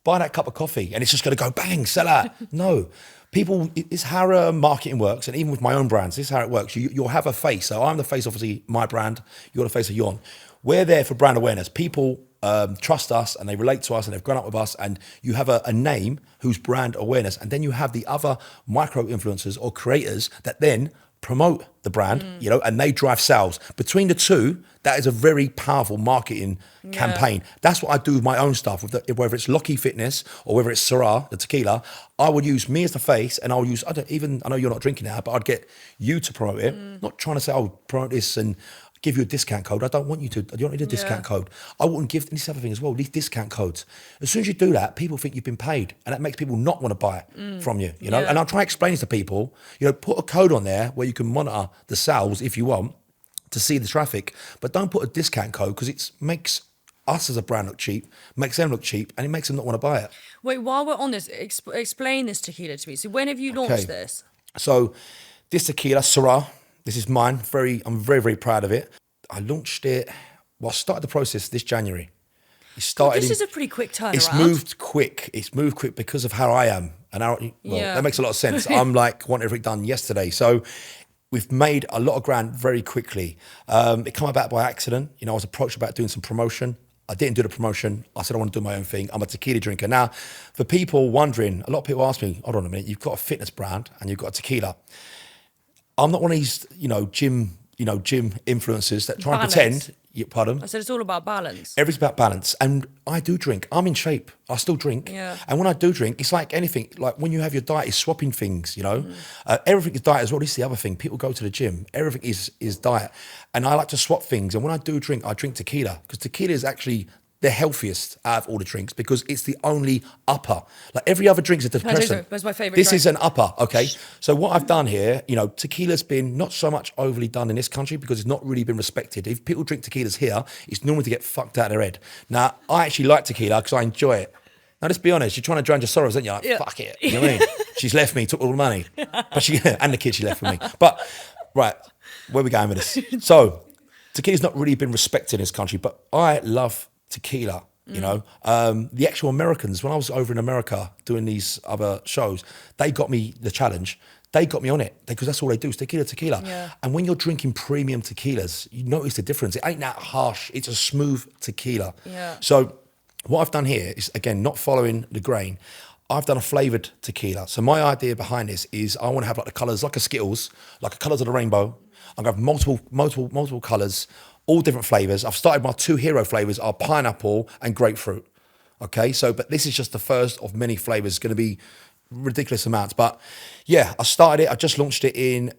buy that cup of coffee and it's just going to go bang, sell out. No. People, it's how marketing works, and even with my own brands, this is how it works. You'll have a face. So I'm the face, obviously, my brand. You're the face of Yon. We're there for brand awareness. People trust us and they relate to us and they've grown up with us, and you have a name who's brand awareness. And then you have the other micro influencers or creators that then promote the brand, and they drive sales. Between the two, that is a very powerful marketing campaign. That's what I do with my own stuff, whether it's Lockie Fitness or whether it's Syrah, the tequila. I would use me as the face, and I'll use, I know you're not drinking now, but I'd get you to promote it. Not trying to say, promote this and give you a discount code. I don't want you to. I don't need a discount code. I wouldn't give, this other thing as well, these discount codes. As soon as you do that, people think you've been paid, and that makes people not want to buy it from you, you know? And I'll try to explain this to people, put a code on there where you can monitor the sales if you want to see the traffic, but don't put a discount code because it makes us as a brand look cheap, makes them look cheap, and it makes them not want to buy it. Wait, while we're on this, explain this tequila to me. So when have you launched this? So this tequila, Syrah, this is mine. I'm very, very proud of it. I launched it, I started the process this January. This is a pretty quick turnaround. It's moved quick. Because of how I am. And that makes a lot of sense. I'm like, want everything done yesterday. So we've made a lot of ground very quickly. It came about by accident. I was approached about doing some promotion. I didn't do the promotion. I said, I want to do my own thing. I'm a tequila drinker. Now, for people wondering, a lot of people ask me, hold on a minute, you've got a fitness brand and you've got a tequila. I'm not one of these, gym influencers that try and pretend. Pardon? I said it's all about balance. Everything's about balance. And I do drink. I'm in shape. I still drink. Yeah. And when I do drink, it's like anything. Like when you have your diet, it's swapping things, everything is diet as well. This is the other thing. People go to the gym. Everything is diet. And I like to swap things. And when I do drink, I drink tequila. Because tequila is actually the healthiest out of all the drinks because it's the only upper. Like every other drink's a depressant. That's my favourite This drink. is an upper, okay? So what I've done here, tequila's been not so much overly done in this country because it's not really been respected. If people drink tequilas here, it's normally to get fucked out of their head. Now, I actually like tequila because I enjoy it. Now, let's be honest, you're trying to drown your sorrows, aren't you? Like, fuck it. You know what I mean? She's left me, took all the money. But and the kid she left for me. But, right, where are we going with this? So, tequila's not really been respected in this country, but I love tequila You know, the actual Americans, when I was over in America doing these other shows, they got me the challenge. They got me on it because that's all they do is tequila. Yeah. And when you're drinking premium tequilas, you notice the difference. It ain't that harsh. It's a smooth tequila. Yeah. So what I've done here is, again, not following the grain. I've done a flavoured tequila. So my idea behind this is I want to have like the colours, like a Skittles, like the colours of the rainbow. I'm going to have multiple colours, all different flavours. I've started my 2 hero flavours are pineapple and grapefruit. Okay, so, but this is just the first of many flavours. It's going to be ridiculous amounts. But yeah, I started it. I just launched it in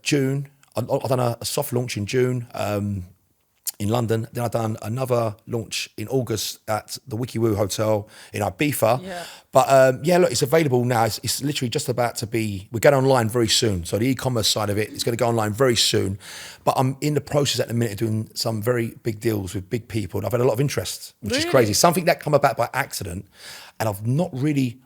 June. I've done a soft launch in June. In London. Then I've done another launch in August at the WikiWoo Hotel in Ibiza. Yeah. But yeah, look, it's available now. It's literally just about to be, we're going online very soon. So the e-commerce side of it is going to go online very soon. But I'm in the process at the minute of doing some very big deals with big people. And I've had a lot of interest, which is crazy. Something that come about by accident. And I've not really,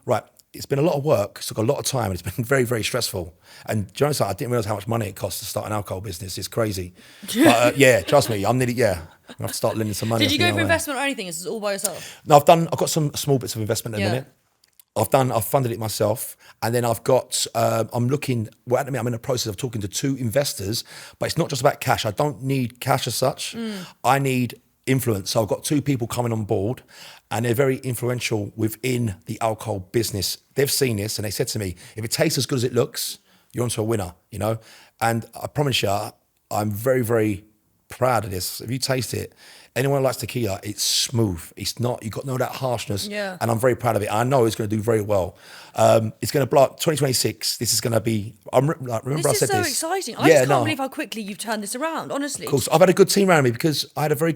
it's been a lot of work, it's took a lot of time, and it's been very, very stressful. And do you know, I didn't realise how much money it costs to start an alcohol business. It's crazy. But yeah, trust me, I'm nearly, I'm gonna have to start lending some money. Did you go for investment or anything? Is this all by yourself? No, I've got some small bits of investment in a minute. I've funded it myself, and then I've got, I'm looking, well, at the minute, I'm in the process of talking to 2 investors, but it's not just about cash. I don't need cash as such. I need influence. So I've got 2 people coming on board, and they're very influential within the alcohol business. They've seen this, and they said to me, if it tastes as good as it looks, you're onto a winner, you know? And I promise you, I'm very, very proud of this. If you taste it, anyone who likes tequila, it's smooth. It's not, you've got no that harshness. Yeah. And I'm very proud of it. I know it's going to do very well. It's going to blow up 2026. This is going to be, remember I said this. This is so exciting. I just can't believe how quickly you've turned this around, honestly. Of course, I've had a good team around me because I had a very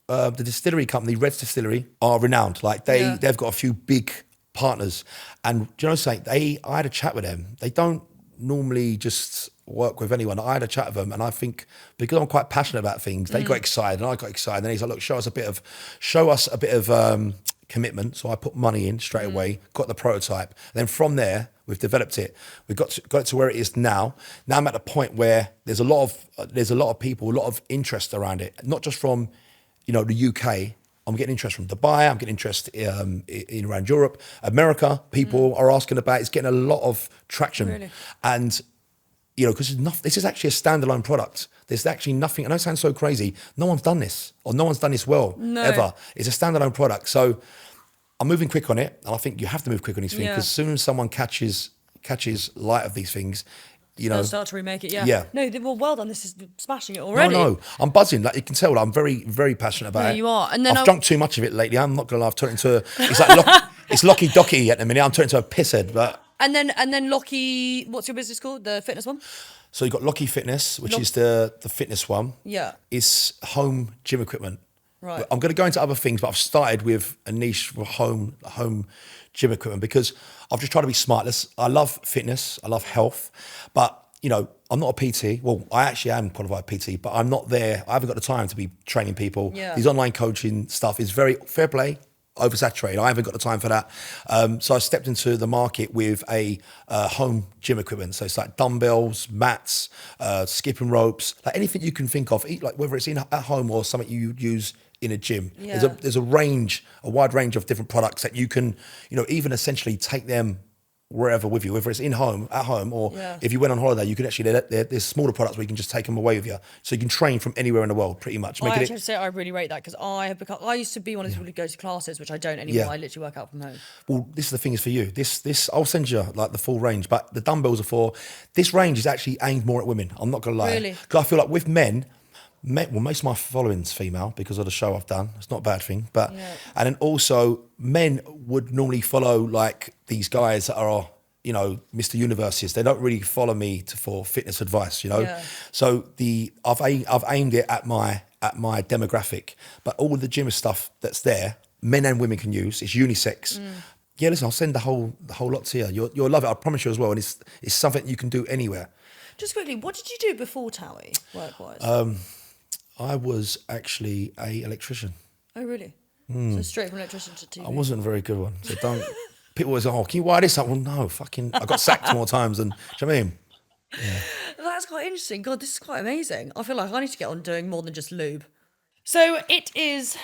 the distillery company, Red's Distillery, are renowned. Like they've got a few big partners. And do you know something? I had a chat with them. They don't normally just work with anyone. I had a chat with them, and I think because I'm quite passionate about things, they got excited and I got excited. And he's like, look, show us a bit of commitment. So I put money in straight away, got the prototype. And then from there, we've developed it. We've got it to where it is now. Now I'm at the point where there's a lot of people, a lot of interest around it, not just from the UK. I'm getting interest from Dubai. I'm getting interest in around Europe, America. People are asking about it. It's getting a lot of traction. Really? And, because this is actually a standalone product. There's actually nothing, I know it sounds so crazy, no one's done this, or no one's done this well, ever. It's a standalone product. So I'm moving quick on it. And I think you have to move quick on these things, because as soon as someone catches light of these things, they'll start to remake it. Yeah. No, well done. This is smashing it already. No, I'm buzzing. Like you can tell, I'm very, very passionate about it. You are. And then I've drunk too much of it lately. I'm not gonna lie. I've turned into it's Locky Docky at the minute. I'm turning into a pisshead. But and then Lockie, what's your business called? The fitness one? So you've got Locky Fitness, which is the fitness one. Yeah. It's home gym equipment. Right. I'm going to go into other things, but I've started with a niche for home gym equipment because I've just tried to be smart. I love fitness, I love health, but I'm not a PT. Well, I actually am qualified PT, but I'm not there. I haven't got the time to be training people. Yeah. These online coaching stuff is very fair play, oversaturated. I haven't got the time for that. So I stepped into the market with a home gym equipment. So it's like dumbbells, mats, skipping ropes, like anything you can think of, like whether it's at home or something you use in a gym. Yeah. There's a wide range of different products that you can, even essentially take them wherever with you, whether it's at home, or if you went on holiday, you can actually, there's smaller products where you can just take them away with you. So you can train from anywhere in the world, pretty much. I actually have to say I really rate that, because I used to be one of those people who go to classes, which I don't anymore. I literally work out from home. Well, this is the thing is for you. This I'll send you like the full range, but the dumbbells are for, this range is actually aimed more at women. I'm not going to lie. Really? Because I feel like with men, most of my following's female because of the show I've done. It's not a bad thing, but and then also men would normally follow like these guys that are Mr. Universes. They don't really follow me for fitness advice, So I've aimed it at my demographic, but all of the gym stuff that's there, men and women can use. It's unisex. Yeah, listen, I'll send the whole lot to you. You'll love it. I promise you as well. And it's something you can do anywhere. Just quickly, what did you do before TOWIE, work-wise? I was actually a electrician. Oh, really? So straight from electrician to TV. I wasn't a very good one. So don't. People always go, can you wire this up? Well, no, I got sacked more times than, do you know what I mean? Yeah. That's quite interesting. God, this is quite amazing. I feel like I need to get on doing more than just lube. So it is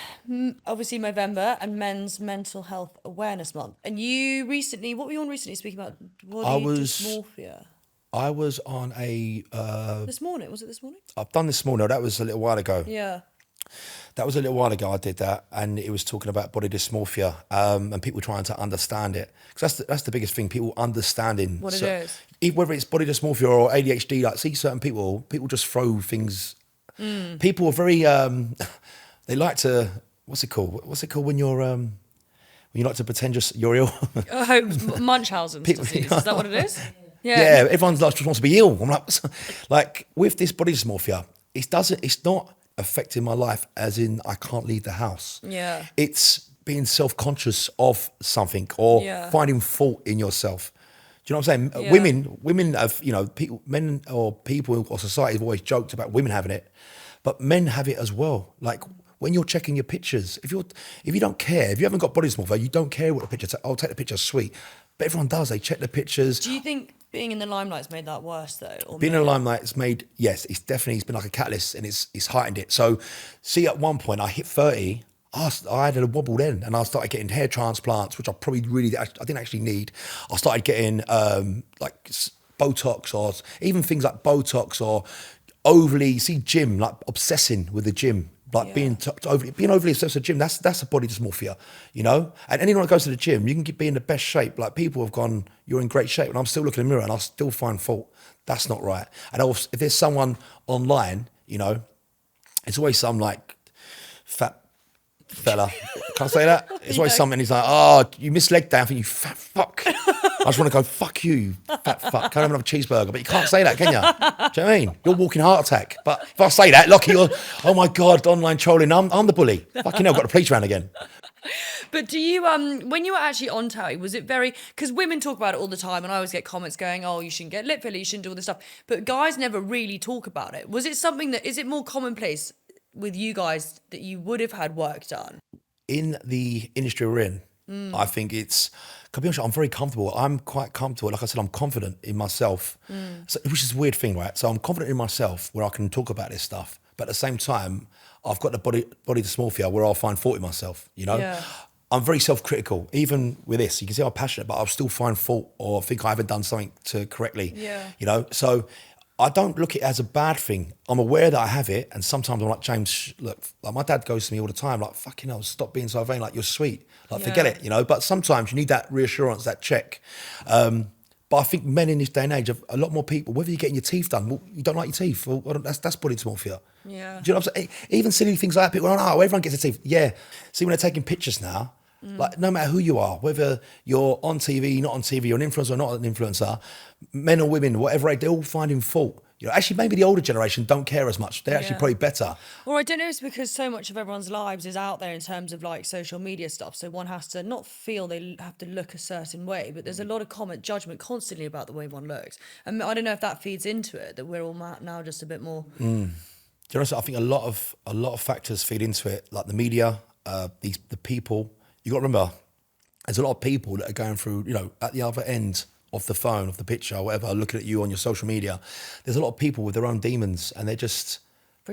obviously November and Men's Mental Health Awareness Month. And you recently, what were you on recently speaking about I body was dysmorphia? I was on a. This morning, was it this morning? I've done this morning. That was a little while ago. Yeah. That was a little while ago. I did that, and it was talking about body dysmorphia, and people trying to understand it. Because that's the biggest thing. People understanding What it is. whether it's body dysmorphia or ADHD. Like, see certain people just throw things. People are very. They like to. What's it called? What's it called when you're when you like to pretend you're ill? Munchausen's disease. Is that what it is? Yeah, everyone's like, just wants to be ill. I'm like with this body dysmorphia, it's not affecting my life as in I can't leave the house. Yeah. It's being self-conscious of something or finding fault in yourself. Do you know what I'm saying? Yeah. Women have, men or people or society have always joked about women having it, but men have it as well. Like when you're checking your pictures, if you don't care, if you haven't got body dysmorphia, you don't care what the picture. I'll take the picture, sweet. But everyone does. They check the pictures. Do you think being in the limelight's made that worse though? Or Being in the limelight has made, yes, it's been like a catalyst and it's heightened it. So, see, at one point I hit 30, I had a wobble then and I started getting hair transplants, which I probably I didn't actually need. I started getting Botox or even things like Botox or gym, like obsessing with the gym. Like being overly obsessed with the gym, that's a body dysmorphia, And anyone that goes to the gym, you can be in the best shape. Like people have gone, you're in great shape, and I'm still looking in the mirror and I still find fault. That's not right. And if there's someone online, it's always some like fat fella. Can I say that? It's always someone. He's like, "Oh, you missed leg day. I think you fat fuck." I just want to go, "Fuck you, you fat fuck." Can't have another cheeseburger, but you can't say that, can you? Do you know what I mean? You're walking heart attack. But if I say that, Lockie, you're, oh my god, online trolling. I'm the bully. Fucking hell, got the police around again. But do you, when you were actually on TOWIE, was it very, because women talk about it all the time and I always get comments going, oh, you shouldn't get lip filler, you shouldn't do all this stuff. But guys never really talk about it. Was it something is it more commonplace with you guys that you would have had work done? In the industry we're in, I think to be honest, I'm very comfortable. I'm quite comfortable. Like I said, I'm confident in myself, which is a weird thing, right? So I'm confident in myself where I can talk about this stuff. But at the same time, I've got the body dysmorphia where I'll find fault in myself, Yeah. I'm very self-critical. Even with this, you can see I'm passionate, but I'll still find fault or think I haven't done something correctly. Yeah. So I don't look at it as a bad thing. I'm aware that I have it, and sometimes I'm like, James, look, like my dad goes to me all the time, like, fucking hell, stop being so vain, like you're sweet. Like, forget it, But sometimes you need that reassurance, that check. But I think men in this day and age, have a lot more people, whether you're getting your teeth done, well, you don't like your teeth, well, that's body dysmorphia. Yeah. Do you know what I'm saying? Even silly things like that, people are like, oh, everyone gets their teeth. Yeah. See, when they're taking pictures now, like no matter who you are, whether you're on TV, not on TV, you're an influencer or not an influencer, men or women, whatever, they're all finding fault. Actually, maybe the older generation don't care as much. They're actually probably better. Or I don't know, it's because so much of everyone's lives is out there in terms of like social media stuff. So one has to not feel they have to look a certain way, but there's a lot of judgment constantly about the way one looks. And I don't know if that feeds into it, that we're all now just a bit more. Do you know what I think a lot of factors feed into it, like the media, the people. You got to remember, there's a lot of people that are going through, at the other end of the phone, of the picture, or whatever, looking at you on your social media. There's a lot of people with their own demons, and they're just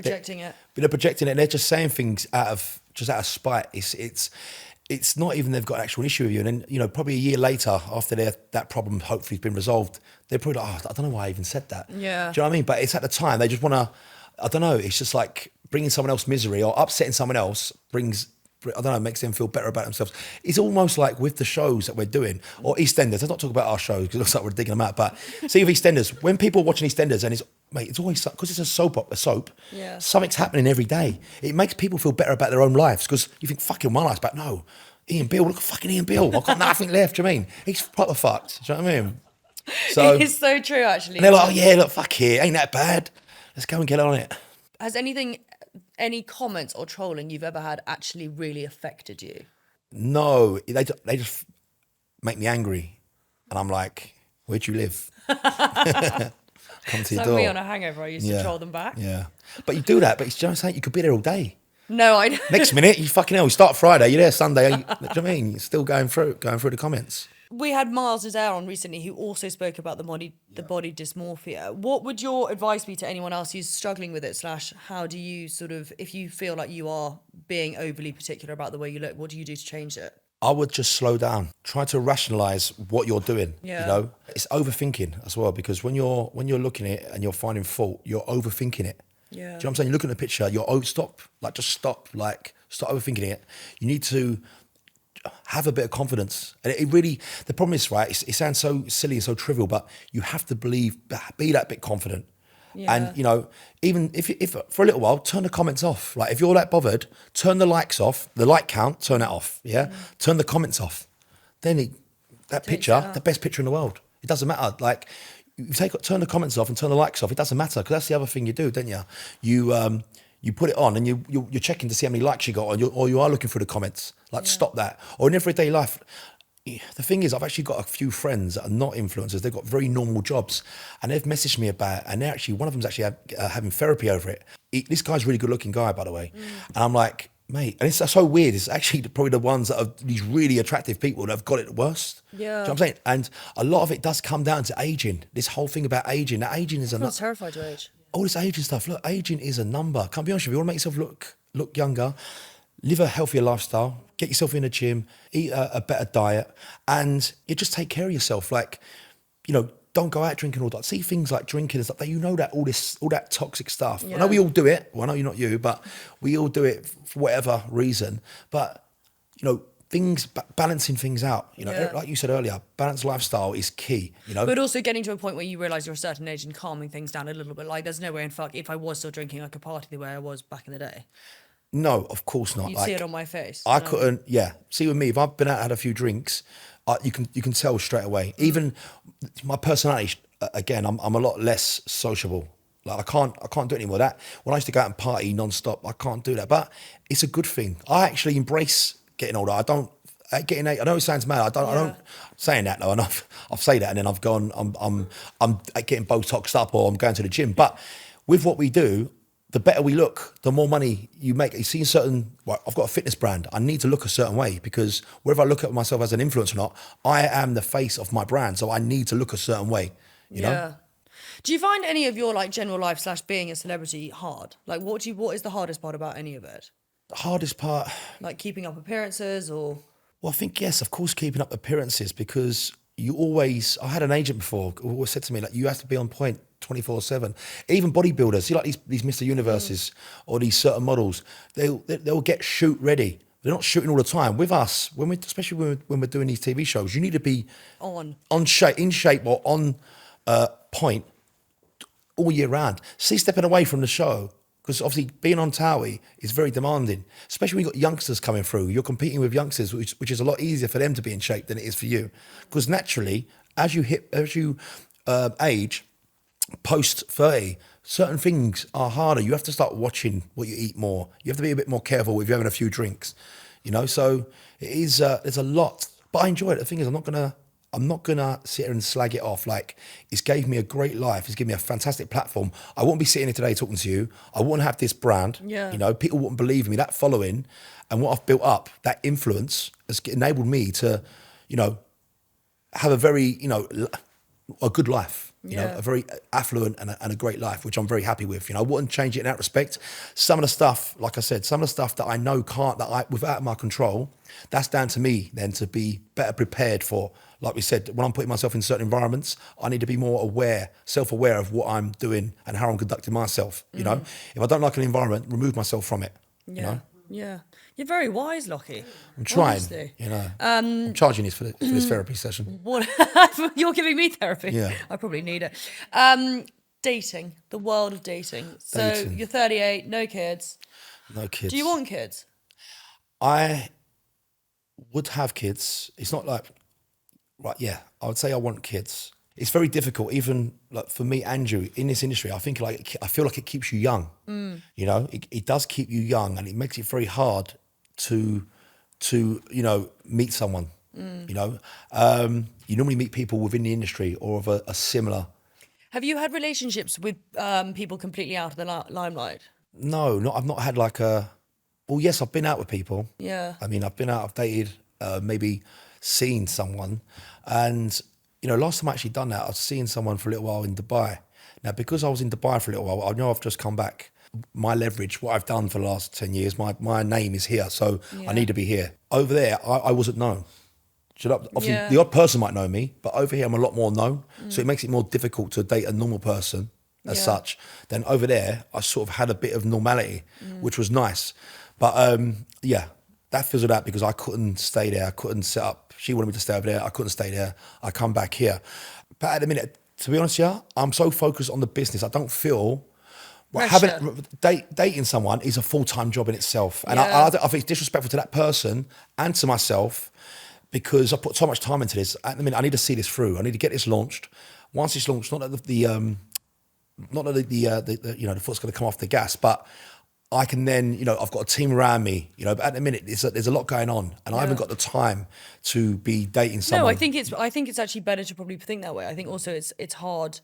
Projecting it. They're projecting it. And they're just saying things out of spite. It's not even they've got an actual issue with you. And then, probably a year later, after that problem hopefully has been resolved, they're probably like, oh, I don't know why I even said that. Yeah. Do you know what I mean? But it's at the time, they just want to, I don't know, it's just like bringing someone else misery or upsetting someone else makes them feel better about themselves. It's almost like with the shows that we're doing, or EastEnders. Let's not talk about our shows because it looks like we're digging them out. But see with EastEnders, when people are watching EastEnders, and it's always because it's a soap. Yeah. Something's happening every day. It makes people feel better about their own lives because you think, fucking my life's back. No, Ian Beale, look at fucking Ian Beale. I've got nothing left. Do you know what I mean? He's proper fucked. Do you know what I mean? So It's so true, actually. And they're like, oh yeah, look, fuck it, ain't that bad. Let's go and get on it. Has any comments or trolling you've ever had actually really affected you? No, they just make me angry, and I'm like, where do you live? Come to your door. Me on a hangover, I used to troll them back. Yeah, but you do that, but it's just saying you could be there all day. No, I know. Next minute, you fucking hell, you start Friday, you're there Sunday. You know what I mean? You're still going through the comments. We had Miles Adair on recently who also spoke about the body dysmorphia. What would your advice be to anyone else who's struggling with it, slash how do you sort of, if you feel like you are being overly particular about the way you look, what do you do to change it? I would just slow down. Try to rationalize what you're doing. Yeah. You know, it's overthinking as well, because when you're looking at it and you're finding fault, you're overthinking it. Yeah. Do you know what I'm saying? You look at the picture, stop overthinking it. You need to have a bit of confidence. And it really, the problem is, right, it sounds so silly and so trivial, but you have to be that bit confident. Yeah. And, you know, even if for a little while, turn the comments off. Like, if you're that bothered, turn the likes off, the like count, turn that off, yeah? Turn the comments off. Then that picture, the best picture in the world. It doesn't matter. Like, turn the comments off and turn the likes off. It doesn't matter, because that's the other thing you do, don't you? You put it on and you're checking to see how many likes you got, or you are looking through the comments. Like, stop that. Or in everyday life, the thing is, I've actually got a few friends that are not influencers. They've got very normal jobs, and they've messaged me about it, and they're actually, one of them's actually having therapy over it. This guy's a really good looking guy, by the way. And I'm like, mate, and it's so weird. It's actually probably the ones that are these really attractive people that have got it the worst. Yeah. Do you know what I'm saying? And a lot of it does come down to aging. This whole thing about aging. That aging is I'm not terrified to age. all this aging stuff. Look, aging is a number. Can't be honest with you. You want to make yourself look younger, live a healthier lifestyle, get yourself in the gym, eat a better diet, and you just take care of yourself. Like, you know, don't go out drinking all that. See things like drinking and stuff. You know that all that toxic stuff. Yeah. I know we all do it. Well, I know you're not you, but we all do it for whatever reason. But, you know, balancing things out, you know, like you said earlier, balanced lifestyle is key, you know. But also getting to a point where you realise you're a certain age and calming things down a little bit. Like, there's no way in fuck, if I was still drinking, I could party the way I was back in the day. No, of course not. You'd see it on my face. I couldn't. Yeah, see with me, if I've been out and had a few drinks, you can tell straight away. Even my personality, again, I'm a lot less sociable. Like, I can't do it anymore. That when I used to go out and party non-stop, I can't do that. But it's a good thing. I actually embrace getting older. I don't. Getting, I know it sounds mad. I don't saying that though. And I've say that, and then I've gone. I'm getting Botoxed up, or I'm going to the gym. But with what we do, the better we look, the more money you make. You see, I've got a fitness brand. I need to look a certain way, because whether I look at myself as an influencer or not, I am the face of my brand. So I need to look a certain way. You know. Do you find any of your like general life / being a celebrity hard? Like, what is the hardest part about any of it? The hardest part, like keeping up appearances, or. Well, I think, yes, of course, keeping up appearances, because I had an agent before who always said to me, like, you have to be on point 24/7. Even bodybuilders, see, like these Mr. Universes or these certain models, they'll get shoot ready. They're not shooting all the time. With us, especially when we're doing these TV shows, you need to be in shape or on point all year round. See, stepping away from the show, because obviously being on TOWIE is very demanding, especially when you've got youngsters coming through. You're competing with youngsters, which is a lot easier for them to be in shape than it is for you. Because naturally, as you age, post 30, certain things are harder. You have to start watching what you eat more. You have to be a bit more careful if you're having a few drinks, you know. So it is. There's a lot, but I enjoy it. The thing is, I'm not gonna sit here and slag it off. Like, it's gave me a great life. It's given me a fantastic platform. I wouldn't be sitting here today talking to you. I wouldn't have this brand. Yeah. You know, people wouldn't believe me. That following and what I've built up, that influence has enabled me to, you know, have a very, you know, a good life. You know, a very affluent and a great life, which I'm very happy with. You know, I wouldn't change it in that respect. Some of the stuff, like I said, some of the stuff that I know without my control, that's down to me then to be better prepared for. Like we said, when I'm putting myself in certain environments, I need to be more self-aware of what I'm doing and how I'm conducting myself. You know, if I don't like an environment, remove myself from it. Yeah. You know? Yeah. You're very wise, Lockie. I'm trying, honestly. You know. I'm charging you for this therapy session. What? You're giving me therapy? Yeah. I probably need it. Dating, the world of dating. So you're 38, no kids. No kids. Do you want kids? I would have kids. It's not like, right, yeah, I would say I want kids. It's very difficult, even like for me, Andrew, in this industry. I feel like it keeps you young. You know, it does keep you young, and it makes it very hard to you know, meet someone. You know, you normally meet people within the industry or of a similar. Have you had relationships with people completely out of the limelight? No, I've not had like a. Well, yes, I've been out with people. Yeah. I mean, I've been out. I've dated maybe seeing someone. And, you know, last time I actually done that, I was seeing someone for a little while in Dubai. Now, because I was in Dubai for a little while, I know I've just come back. My leverage, what I've done for the last 10 years, my name is here, so I need to be here. Over there, I wasn't known. Obviously, the odd person might know me, but over here I'm a lot more known. So it makes it more difficult to date a normal person as such. Then over there, I sort of had a bit of normality, which was nice. But that fizzled out because I couldn't stay there. I couldn't set up. She wanted me to stay over there. I couldn't stay there. I come back here. But at the minute, to be honest, I'm so focused on the business. I don't feel... dating someone is a full-time job in itself. And I think it's disrespectful to that person and to myself, because I put so much time into this. At the minute, I need to see this through. I need to get this launched. Once it's launched, not that the foot's going to come off the gas, but I can then, you know, I've got a team around me, you know. But at the minute, there's a lot going on, and I haven't got the time to be dating someone. No, I think it's actually better to probably think that way. I think also it's hard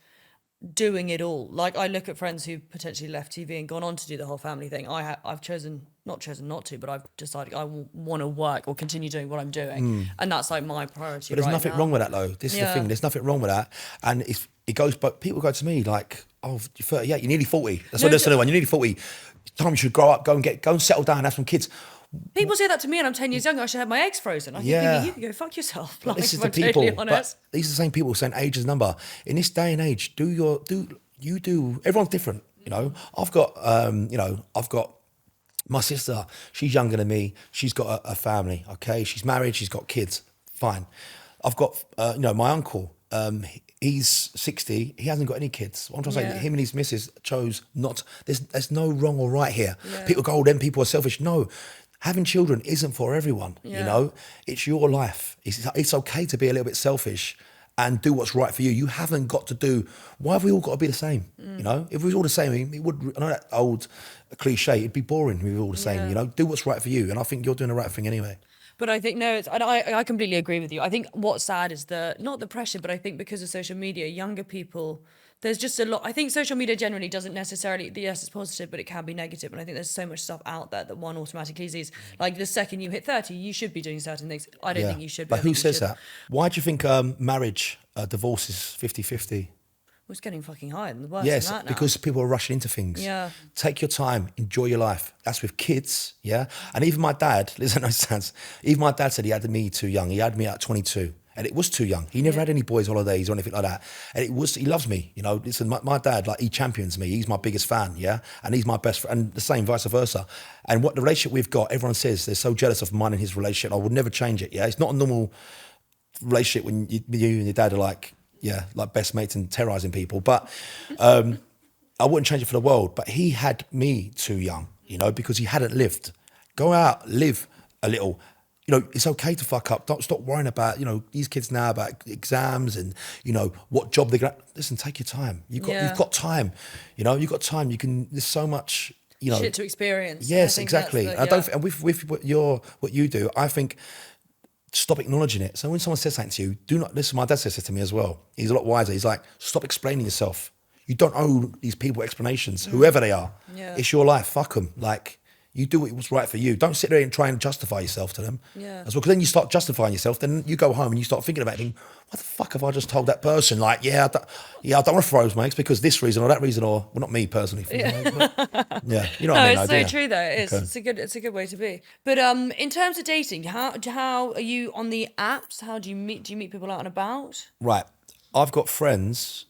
doing it all. Like, I look at friends who potentially left TV and gone on to do the whole family thing. I've chosen not to, but I've decided I want to work or continue doing what I'm doing, and that's like my priority. But there's nothing wrong with that, though. This is the thing. There's nothing wrong with that, and it goes. But people go to me like, "Oh, you're 38. You're nearly 40." That's what they're saying. You're nearly 40. Time you should grow up, go and settle down, have some kids. People say that to me, and I'm 10 years younger. I should have my eggs frozen. I think you can go fuck yourself. Like, this is if the I'm people. totally honest. But these are the same people saying age is a number. In this day and age, everyone's different. You know, I've got my sister. She's younger than me. She's got a family. Okay, she's married. She's got kids. Fine. I've got my uncle. He's 60. He hasn't got any kids. What I'm trying to say, him and his missus chose not. There's no wrong or right here. People go, "Oh, them people are selfish." No, having children isn't for everyone. You know, it's your life. It's okay to be a little bit selfish and do what's right for you. You haven't got to do. Why have we all got to be the same? You know, if we was all the same, it would. I know that old cliche. It'd be boring if we were all the same. You know, do what's right for you, and I think you're doing the right thing anyway. But I think, no, I completely agree with you. I think what's sad is not the pressure, but I think because of social media, younger people, there's just a lot. I think social media generally doesn't necessarily, yes, it's positive, but it can be negative. And I think there's so much stuff out there that one automatically sees. Like, the second you hit 30, you should be doing certain things. I don't think you should be. But who says that? Why do you think marriage, divorce is 50-50? Well, it's getting fucking higher than the worst. Yes, than that now. because people are rushing into things. Yeah. Take your time, enjoy your life. That's with kids, yeah? And even my dad, listen, no sense. Even my dad said he had me too young. He had me at 22. And it was too young. He never had any boys' holidays or anything like that. And he loves me, you know. Listen, my dad, like, he champions me. He's my biggest fan, yeah? And he's my best friend, and the same, vice versa. And what the relationship we've got, everyone says they're so jealous of mine and his relationship. I would never change it, yeah? It's not a normal relationship when you and your dad are like best mates and terrorising people. But I wouldn't change it for the world. But he had me too young, you know, because he hadn't lived. Go out, live a little. You know, it's okay to fuck up. Don't stop worrying about, you know, these kids now about exams and, you know, what job they're going to... Listen, take your time. You've got time. You know, you've got time. There's so much, you know... Shit to experience. Yes, exactly. And with what you do, I think... Stop acknowledging it. So when someone says something to you, do not listen. My dad says this to me as well. He's a lot wiser. He's like, stop explaining yourself. You don't owe these people explanations, whoever they are. Yeah. It's your life. Fuck them. Like, you do what's right for you. Don't sit there and try and justify yourself to them. Yeah. As well, because then you start justifying yourself. Then you go home and you start thinking about it. What the fuck have I just told that person? Like, I don't want to froze my eggs because this reason or that reason, or well, not me personally. You know what I mean. It's so true though. It is. Okay. It's a good way to be. But in terms of dating, how are you on the apps? How do you meet? Do you meet people out and about? Right. I've got friends.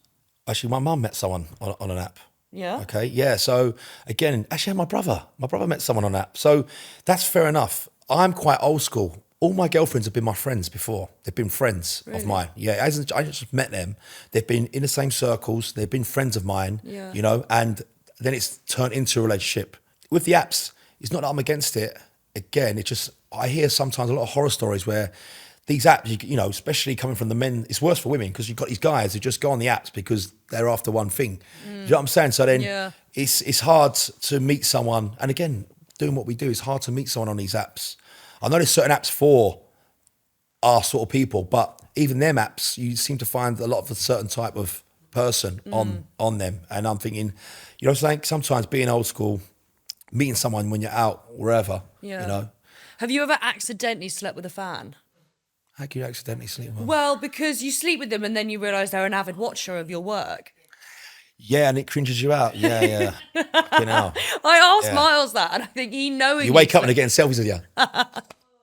Actually, my mum met someone on an app. Yeah. Okay. Yeah. So again, actually, my brother met someone on that. So that's fair enough. I'm quite old school. All my girlfriends have been my friends before. They've been friends of mine. Yeah. I just met them. They've been in the same circles. They've been friends of mine. Yeah. You know, and then it's turned into a relationship. With the apps, it's not that I'm against it. Again, it's just I hear sometimes a lot of horror stories where these apps, you know, especially coming from the men, it's worse for women because you've got these guys who just go on the apps because they're after one thing. Do you know what I'm saying? So then it's hard to meet someone. And again, doing what we do, it's hard to meet someone on these apps. I know there's certain apps for our sort of people, but even them apps, you seem to find a lot of a certain type of person on them. And I'm thinking, you know, sometimes being old school, meeting someone when you're out, wherever, you know. Have you ever accidentally slept with a fan? How can you accidentally sleep with one? Well, because you sleep with them and then you realise they're an avid watcher of your work. Yeah, and it cringes you out. Yeah. Fucking hell. I asked Yeah. Miles that, and I think he knowing You wake up and they're getting selfies of you.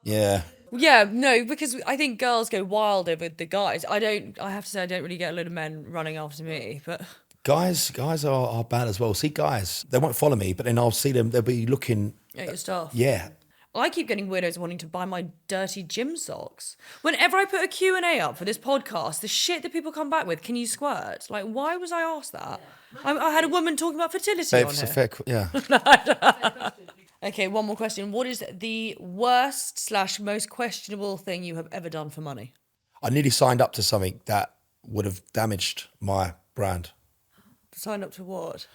Yeah. Yeah, no, because I think girls go wilder with the guys. I have to say, I don't really get a lot of men running after me, but Guys are bad as well. See, guys, they won't follow me, but then I'll see them. They'll be looking. at your stuff. Yeah. I keep getting weirdos wanting to buy my dirty gym socks. Whenever I put a Q&A up for this podcast, the shit that people come back with, can you squirt? Like, why was I asked that? I had a woman talking about fertility on It's a here. yeah. Okay, one more question. What is the worst / most questionable thing you have ever done for money? I nearly signed up to something that would have damaged my brand. Signed up to what?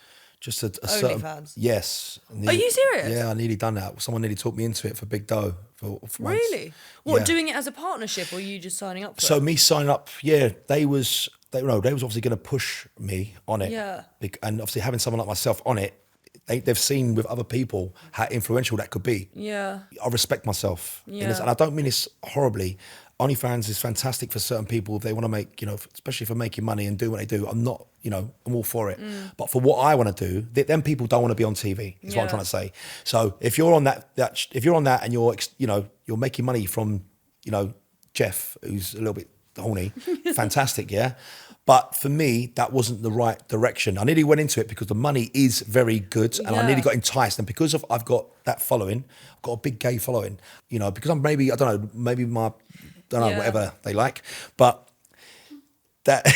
Just a certain. OnlyFans? Yes. Are you serious? Yeah, I nearly done that. Someone nearly talked me into it for big dough. For once. Really? What, Yeah. doing it as a partnership or you just signing up for So it? me signing up, yeah, they was obviously going to push me on it. Yeah. And obviously having someone like myself on it, they've seen with other people how influential that could be. Yeah. I respect myself in this, Yeah. and I don't mean this horribly. OnlyFans is fantastic for certain people if they want to make, especially for making money and doing what they do. I'm not, I'm all for it. But for what I want to do, them people don't want to be on TV. Is what I'm Yeah. trying to say. So if you're on that if you're on that and you're making money from, Jeff, who's a little bit horny, fantastic, yeah. But for me, that wasn't the right direction. I nearly went into it because the money is very good, and I Yeah. nearly got enticed. And because I've got that following, I've got a big gay following. Because I'm maybe Yeah. whatever they like, but that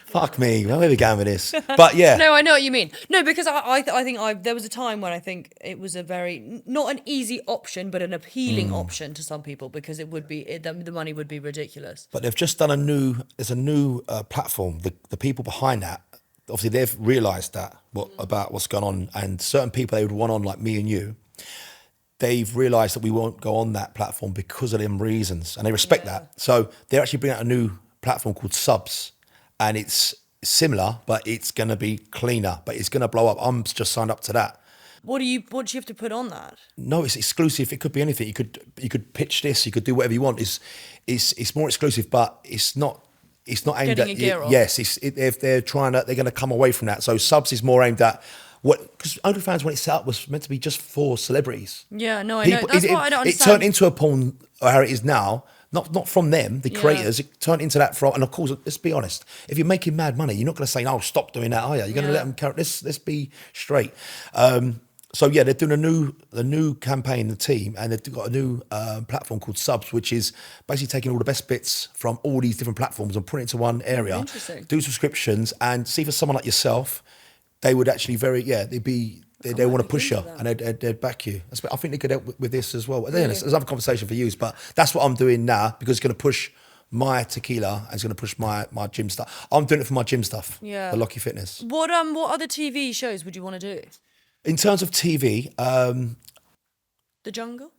fuck me. Where are we going with this? But yeah, No, I know what you mean. No, because I think there was a time when I think it was a very, not an easy option, but an appealing option to some people because it would be, the money would be ridiculous. but they've just done there's a new platform. The people behind that, obviously they've realised that about what's going on, and certain people they would want on like me and you, they've realised that we won't go on that platform because of them reasons, and they respect that. So they're actually bringing out a new platform called Subs, and it's similar, but it's going to be cleaner, but it's going to blow up. I'm just signed up to that. What do you have to put on that? No, it's exclusive. It could be anything. You could pitch this. You could do whatever you want. It's more exclusive, but it's not aimed Getting at a gear off. Yes, if they're going to come away from that. So Subs is more aimed at because OnlyFans when it set up was meant to be just for celebrities. Yeah, no, I know. That's what I don't It understand. turned into a porn, or how it is now. Not from them, the creators. It turned into that from, and of course, let's be honest. If you're making mad money, you're not going to say, "No, stop doing that," are you? You're going to let them carry. Let's be straight. So yeah, they're doing a new campaign, the team, and they've got a new platform called Subs, which is basically taking all the best bits from all these different platforms and putting it into one area. Interesting. Do subscriptions, and see for someone like yourself, they would actually they want to push you and they'd back you. I think they could help with this as well. Really? There's another conversation for you, but that's what I'm doing now because it's going to push my tequila and it's going to push my gym stuff. I'm doing it for my gym stuff. Yeah. For Lockie Fitness. What other TV shows would you want to do? In terms of TV, The Jungle?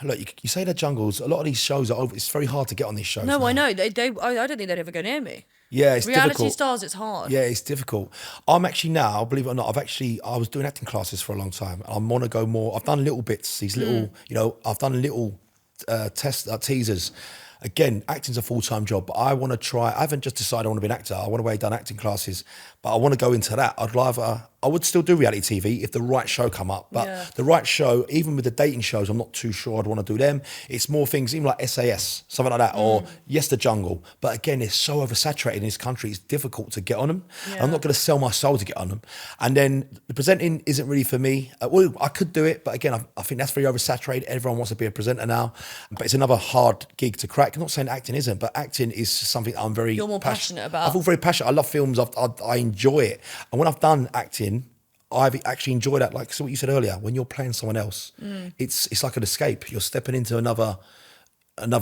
look, you say the jungles. A lot of these shows are over. It's very hard to get on these shows. No, now. I know. I don't think they'd ever go near me. Yeah, it's Reality difficult. stars, it's hard. Yeah, it's difficult. I'm actually now, believe it or not, I was doing acting classes for a long time. I want to go more. I've done little bits, these little, I've done little teasers. Again, acting's a full-time job, but I want to try. I haven't just decided I want to be an actor. I want to have done acting classes, but I want to go into that. I would still do reality TV if the right show come up, but the right show, even with the dating shows, I'm not too sure I'd want to do them. It's more things, even like SAS, something like that, or Yes, the Jungle. But again, it's so oversaturated in this country, it's difficult to get on them. Yeah. I'm not going to sell my soul to get on them. And then the presenting isn't really for me. Well, I could do it, but again, I think that's very oversaturated. Everyone wants to be a presenter now, but it's another hard gig to crack. I'm not saying acting isn't, but acting is something I'm very You're more passionate about. I feel very passionate. I love films. I enjoy it. And when I've done acting, I've actually enjoyed that. Like what you said earlier, when you're playing someone else, it's like an escape. You're stepping into another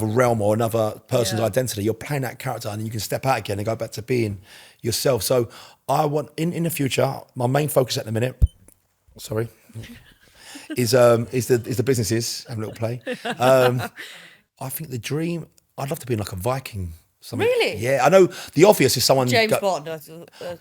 realm or another person's identity. You're playing that character, and then you can step out again and go back to being yourself. So I want in the future, my main focus at the minute, sorry, is the businesses. Have a little play. I think the dream. I'd love to be in like a Viking Really? Yeah, I know The Obvious is someone. James Bond.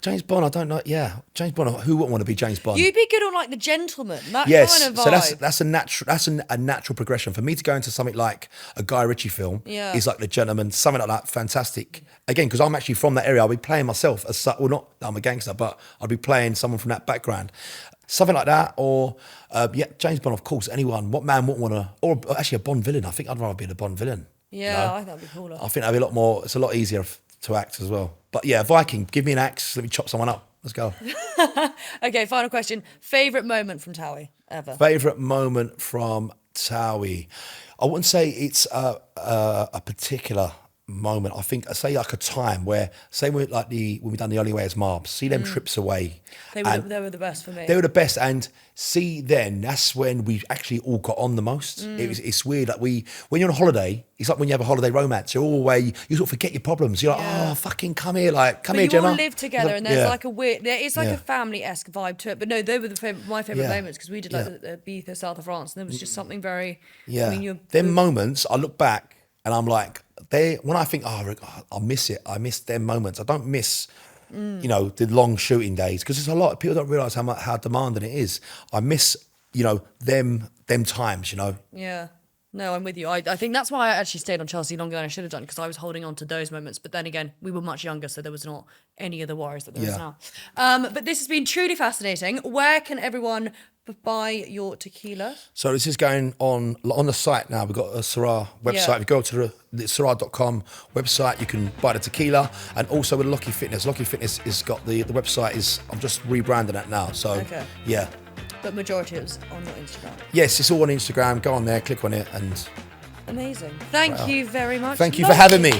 James Bond, I don't know. Yeah, James Bond. Who wouldn't want to be James Bond? You'd be good on like The Gentleman. That Yes, kind of vibe. so that's a natural progression for me to go into something like a Guy Ritchie film. Yeah. Is like The Gentleman, something like that. Fantastic. Again, because I'm actually from that area, I'll be playing myself as well. Not that I'm a gangster, but I'll be playing someone from that background. Something like that, or James Bond, of course. Anyone, what man wouldn't want to? Or actually, a Bond villain. I think I'd rather be the Bond villain. Yeah, I think that'd be cooler. I think that'd be a lot more. It's a lot easier to act as well. But yeah, Viking, give me an axe, let me chop someone up. Let's go. Okay, final question. Favorite moment from TOWIE ever? Favorite moment from TOWIE. I wouldn't say it's a particular moment. I think I say like a time where, say when we done the Only Way Is Marbs, see them trips away. They were the best for me. They were the best, and see then that's when we actually all got on the most. It's weird that when you're on a holiday, it's like when you have a holiday romance. You're all away, you sort of forget your problems. You're like, oh fucking come here, come here, Gemma. You all live together, and there's like a weird. It's like a family-esque vibe to it. But no, they were my favorite moments because we did like the Ibiza, south of France, and there was just something very. Yeah, I mean, them moments. I look back and I'm like, when I think, I miss it. I miss them moments. I don't miss. The long shooting days, because there's a lot of people don't realise how demanding it is. I miss, them times, Yeah. No, I'm with you. I think that's why I actually stayed on Chelsea longer than I should have done, because I was holding on to those moments. But then again, we were much younger, so there was not any of the worries that there is now. But this has been truly fascinating. Where can everyone buy your tequila? So this is going on the site now. We've got a Syrah website. If you go to the Syrah.com website, you can buy the tequila, and also with Lucky Fitness. Lucky Fitness has got the website I'm just rebranding it now. So yeah. But majority is on your Instagram. Yes, it's all on Instagram. Go on there, click on it, and amazing. Thank you very much. Thank you for having me.